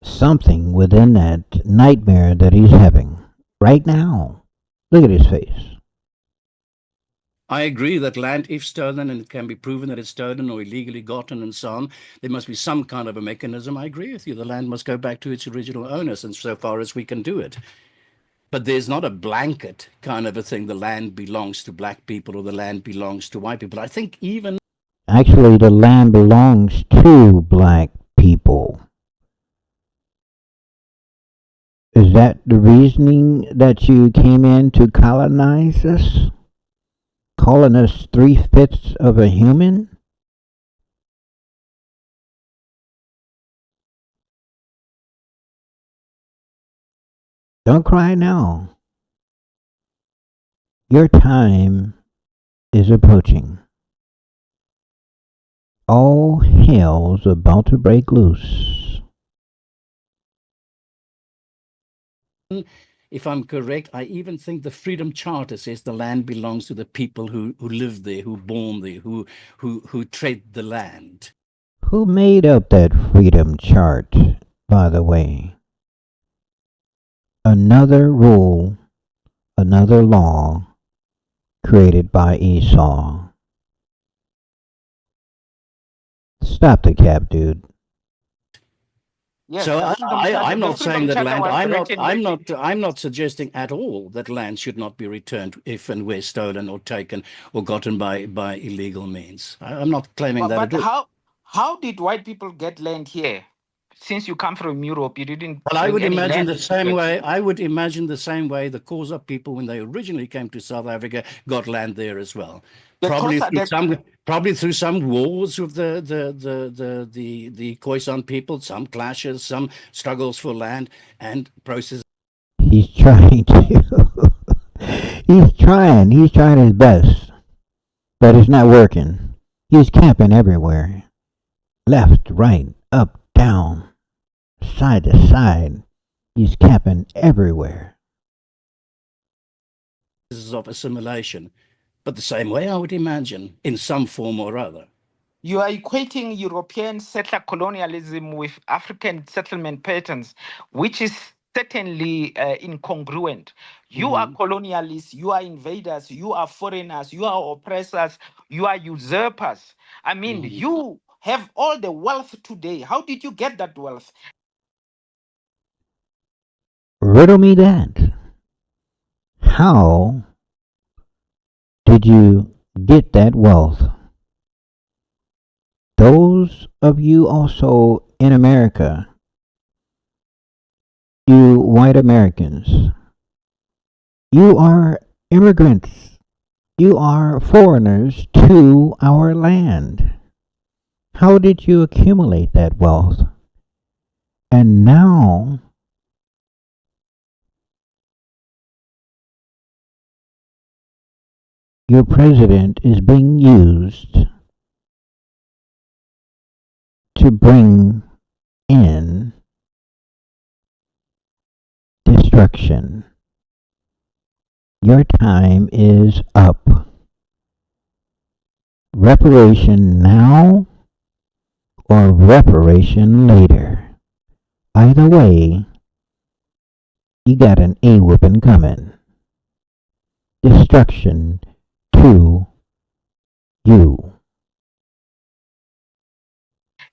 something within that nightmare that he's having right now. Look at his face. I agree that land, if stolen and it can be proven that it's stolen or illegally gotten and so on, there must be some kind of a mechanism. I agree with you. The land must go back to its original owners, and so far as we can do it. But there's not a blanket kind of a thing. The land belongs to black people or the land belongs to white people. I think even Actually, the land belongs to black people. Is that the reasoning that you came in to colonize us? Calling us 3/5 of a human? Don't cry now. Your time is approaching. All hell's about to break loose. if I'm correct, I even think the Freedom Charter says the land belongs to the people who live there, who born there, who tread the land. Who made up that freedom chart, by the way? Another rule, another law created by Esau. Stop the cap, dude. yes, So I'm the not saying freedom that charter land. was written. I'm not suggesting at all that land should not be returned if and where stolen or taken or gotten by illegal means. I'm not claiming that But at all. how did white people get land here? Since you come from Europe, you didn't Well, I bring would any imagine land the with same you. way. I would imagine the same way the Xhosa people, when they originally came to South Africa, got land there as well. The Probably Xhosa, through some wars with the Khoisan people, some clashes, some struggles for land and processes. He's trying to. He's trying his best, but it's not working. He's camping everywhere. Left, right, up, down, side to side. He's camping everywhere. Of assimilation, but the same way I would imagine in some form or other. you are equating European settler colonialism with African settlement patterns, which is certainly incongruent. You are colonialists, you are invaders, you are foreigners, you are oppressors, you are usurpers. I mean, you have all the wealth today. How did you get that wealth? Riddle me that. How did you get that wealth? Those of you also in America, you white Americans, you are immigrants. You are foreigners to our land. How did you accumulate that wealth? And now your president is being used to bring in destruction. Your time is up. Reparation now or reparation later. Either way, you got an A-whooping coming. Destruction to you.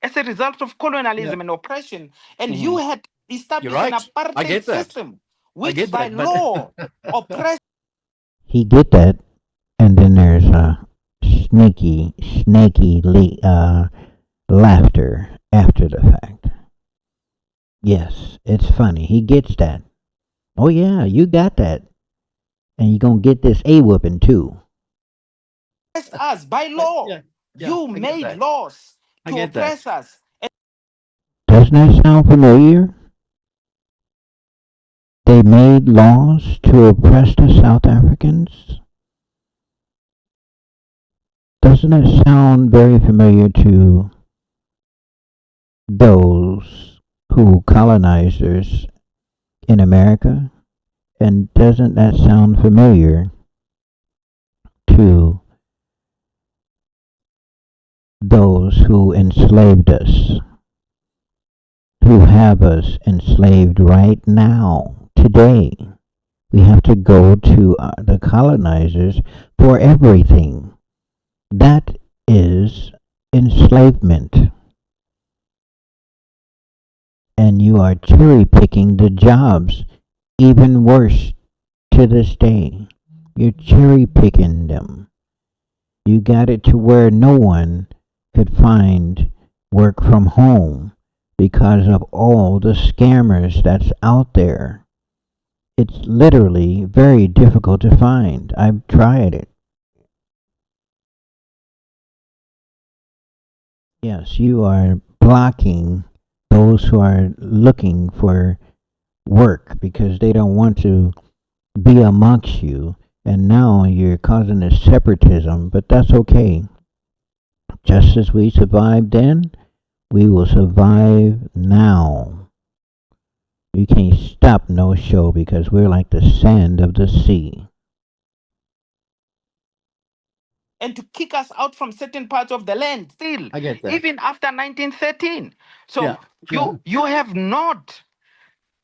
As a result of colonialism and oppression, and you had You're established an right. I apartheid get that. system, I which get by that. But law oppressed. He get that, and then there's a snaky laughter after the fact. Yes, it's funny. He gets that. Oh yeah, you got that, and you gonna get this A-whooping too. Us by law. You I get made that. laws I to get that. oppress us. Doesn't that sound familiar? They made laws to oppress the South Africans. Doesn't it sound very familiar to those who colonized us in America? And doesn't that sound familiar to those who enslaved us, who have us enslaved right now, today? We have to go to the colonizers for everything. That is enslavement. And you are cherry picking the jobs, even worse to this day. You're cherry picking them. You got it to where no one could find work from home because of all the scammers that's out there. It's literally very difficult to find. I've tried it. Yes, you are blocking those who are looking for work because they don't want to be amongst you. And now you're causing a separatism, but that's okay. Just as we survived then, we will survive now. You can't stop no show because we're like the sand of the sea. And to kick us out from certain parts of the land still, I get that. even after 1913. So Yeah. you have not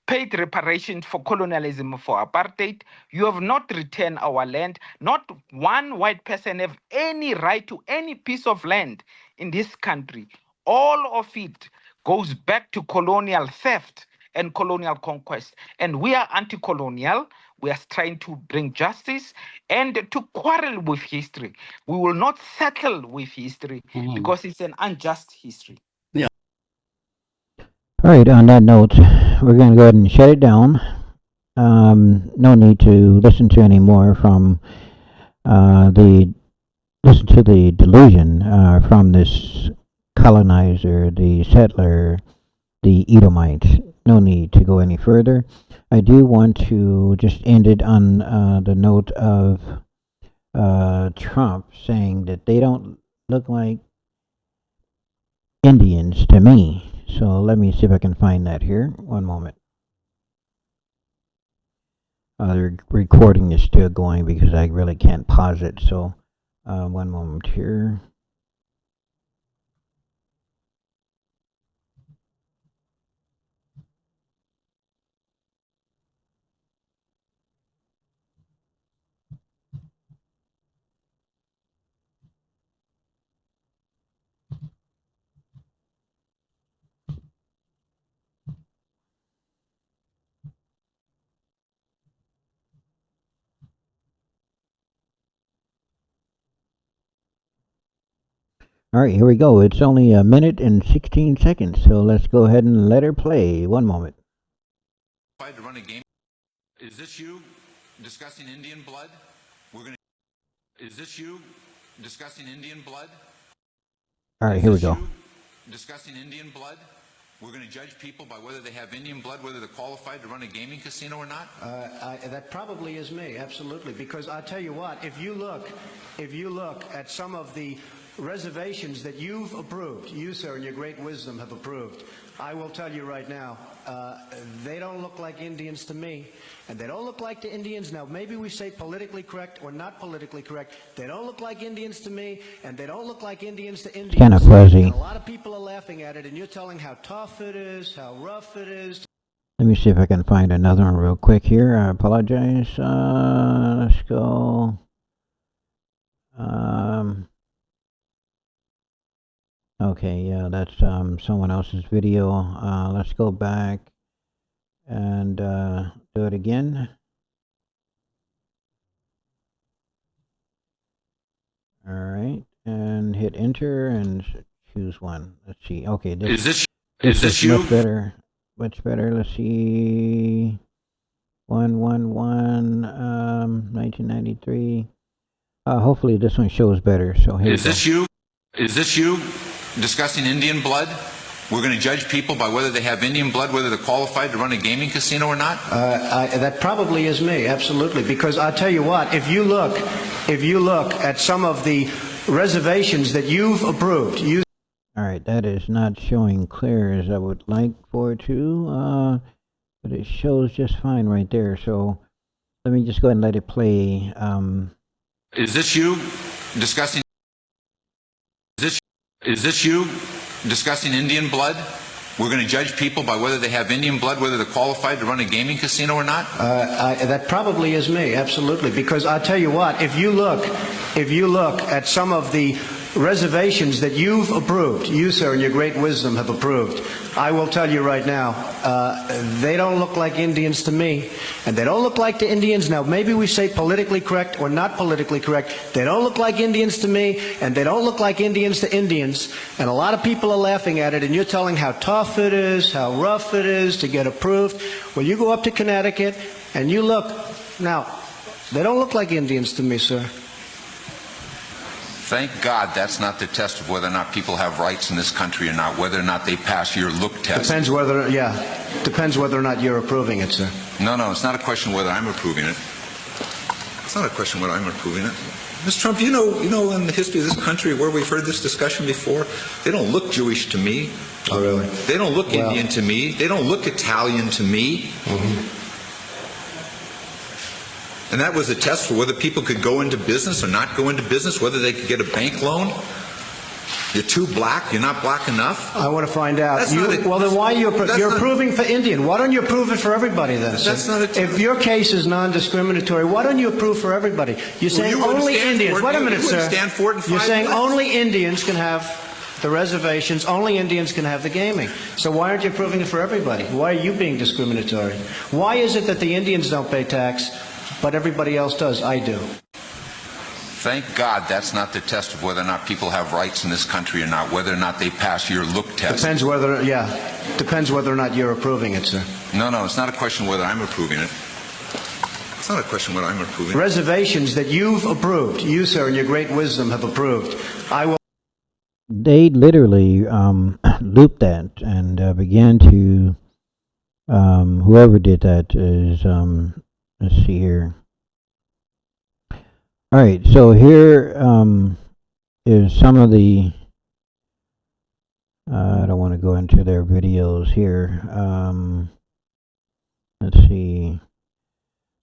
paid reparations for colonialism, for apartheid. You have not returned our land. Not one white person have any right to any piece of land in this country. All of it goes back to colonial theft and colonial conquest. And we are anti-colonial. We are trying to bring justice and to quarrel with history. We will not settle with history because it's an unjust history. Yeah. All right, on that note, we're going to go ahead and shut it down. No need to listen to any more from the listen to the delusion from this colonizer, the settler, the Edomite. No need to go any further. I do want to just end it on the note of Trump saying that they don't look like Indians to me. So let me see if I can find that here. One moment. The recording is still going because I really can't pause it. So one moment here. All right, here we go. It's only a minute and 16 seconds, so let's go ahead and let her play. One moment. To run a game. Is this you discussing Indian blood? We're going to. Is this you discussing Indian blood? All right, Is here we this go. you discussing Indian blood? We're going to judge people by whether they have Indian blood, whether they're qualified to run a gaming casino or not? That probably is me, absolutely. Because I tell you what, if you look at some of the reservations that you've approved, you, sir, in your great wisdom have approved, I will tell you right now, they don't look like Indians to me, and they don't look like to Indians. Now, maybe we say politically correct or not politically correct. They don't look like Indians to me, and they don't look like Indians to Indians. Kind of fuzzy. And a lot of people are laughing at it, and you're telling how tough it is, how rough it is. Let me see if I can find another one real quick here. I apologize. Let's go. Okay, yeah, that's someone else's video. Let's go back and do it again. All right, and hit enter and choose one. Let's see. Okay, this is you? much better. Much better. Let's see. 1993. Hopefully this one shows better. So here Is this you? Is this you discussing Indian blood? We're going to judge people by whether they have Indian blood, whether they're qualified to run a gaming casino or not? That probably is me, absolutely. Because I'll tell you what, if you look at some of the reservations that you've approved, all right, that is not showing clear as I would like for it to, but it shows just fine right there. So let me just go ahead and let it play. Is this you discussing? Is this you discussing Indian blood? We're going to judge people by whether they have Indian blood, whether they're qualified to run a gaming casino or not? that probably is me, absolutely. Because I'll tell you what, if you look at some of the reservations that you've approved, you, sir, in your great wisdom have approved, I will tell you right now, they don't look like Indians to me, and they don't look like to Indians. Now, maybe we say politically correct or not politically correct. They don't look like Indians to me, and they don't look like Indians to Indians, and a lot of people are laughing at it, and you're telling how tough it is, how rough it is to get approved. Well, you go up to Connecticut, and you look. Now, they don't look like Indians to me, sir. Thank God that's not the test of whether or not people have rights in this country or not, whether or not they pass your look test. Depends whether or not you're approving it, sir. No, it's not a question whether I'm approving it. It's not a question whether I'm approving it. Mr. Trump, you know in the history of this country where we've heard this discussion before, they don't look Jewish to me. Oh, really? They don't look Indian to me. They don't look Italian to me. Mm-hmm. And that was a test for whether people could go into business or not go into business, whether they could get a bank loan. You're too black. You're not black enough. I want to find out. Then why you're approving for Indian? Why don't you approve it for everybody then? That's not a test. If your case is non-discriminatory, why don't you approve for everybody? You're saying only Indians. Wait a minute, sir. Stand for it in 5 You're saying minutes. only Indians can have the reservations. Only Indians can have the gaming. So why aren't you approving it for everybody? Why are you being discriminatory? Why is it that the Indians don't pay tax, but everybody else does? I do. Thank God that's not the test of whether or not people have rights in this country or not, whether or not they pass your look test. Depends whether or not you're approving it, sir. No, it's not a question whether I'm approving it. It's not a question whether I'm approving it. Reservations that you've approved, you, sir, in your great wisdom have approved. I will. They literally looped that and began to, whoever did that is, let's see here. All right, so here is some of the, I don't want to go into their videos here. Let's see,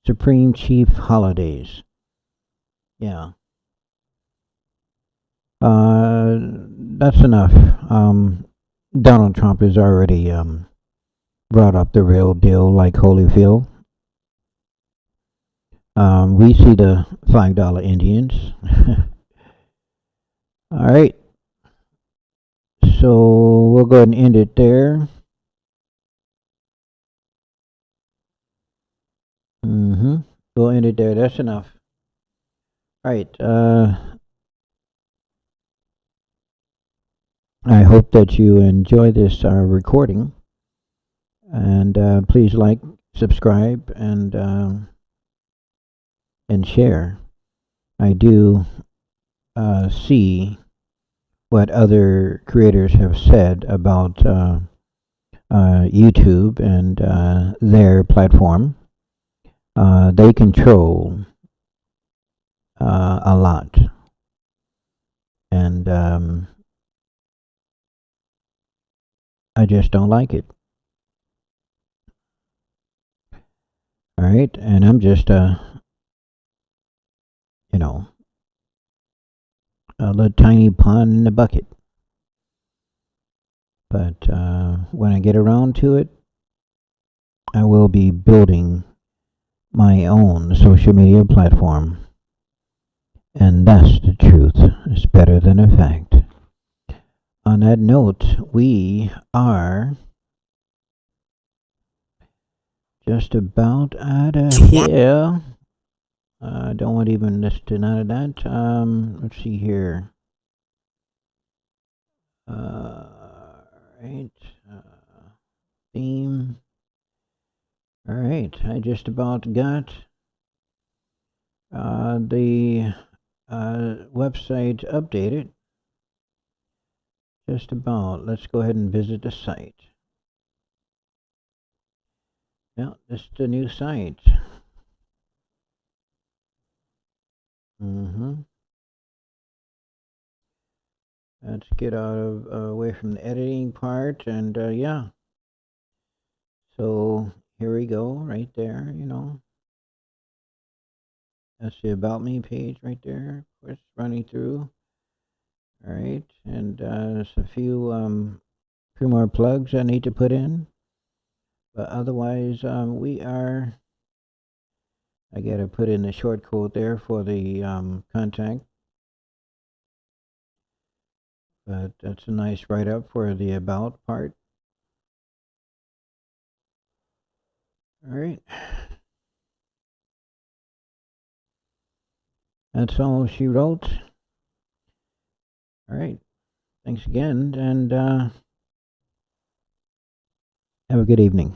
Supreme Chief Holidays. Yeah. That's enough. Donald Trump has already brought up the real deal, like Holyfield. We see the $5 Indians. All right. So we'll go ahead and end it there. We'll end it there. That's enough. All right. I hope that you enjoy this recording. And please like, subscribe, and share. I do see what other creators have said about YouTube and their platform. They control a lot. And and I just don't like it. All right, and I'm just you know, a little tiny pond in the bucket. But when I get around to it, I will be building my own social media platform. And that's the truth. It's better than a fact. On that note, we are just about out of here. I don't want even listen out of that. Let's see here. Right. Theme. All right. I just about got the website updated. Just about. Let's go ahead and visit the site. Yeah, this is the new site. Let's get out of away from the editing part, and yeah. So here we go, right there. That's the About Me page right there. Of course, running through. All right, and there's a few more plugs I need to put in, but otherwise, we are. I gotta put in the short code there for the contact. But that's a nice write-up for the about part. All right. That's all she wrote. All right. Thanks again, and have a good evening.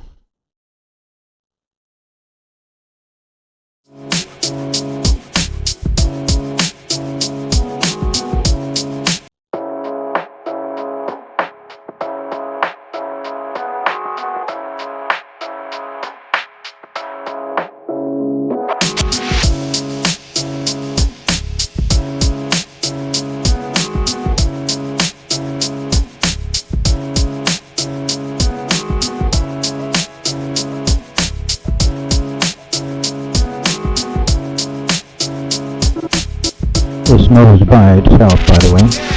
This knows by itself, by the way.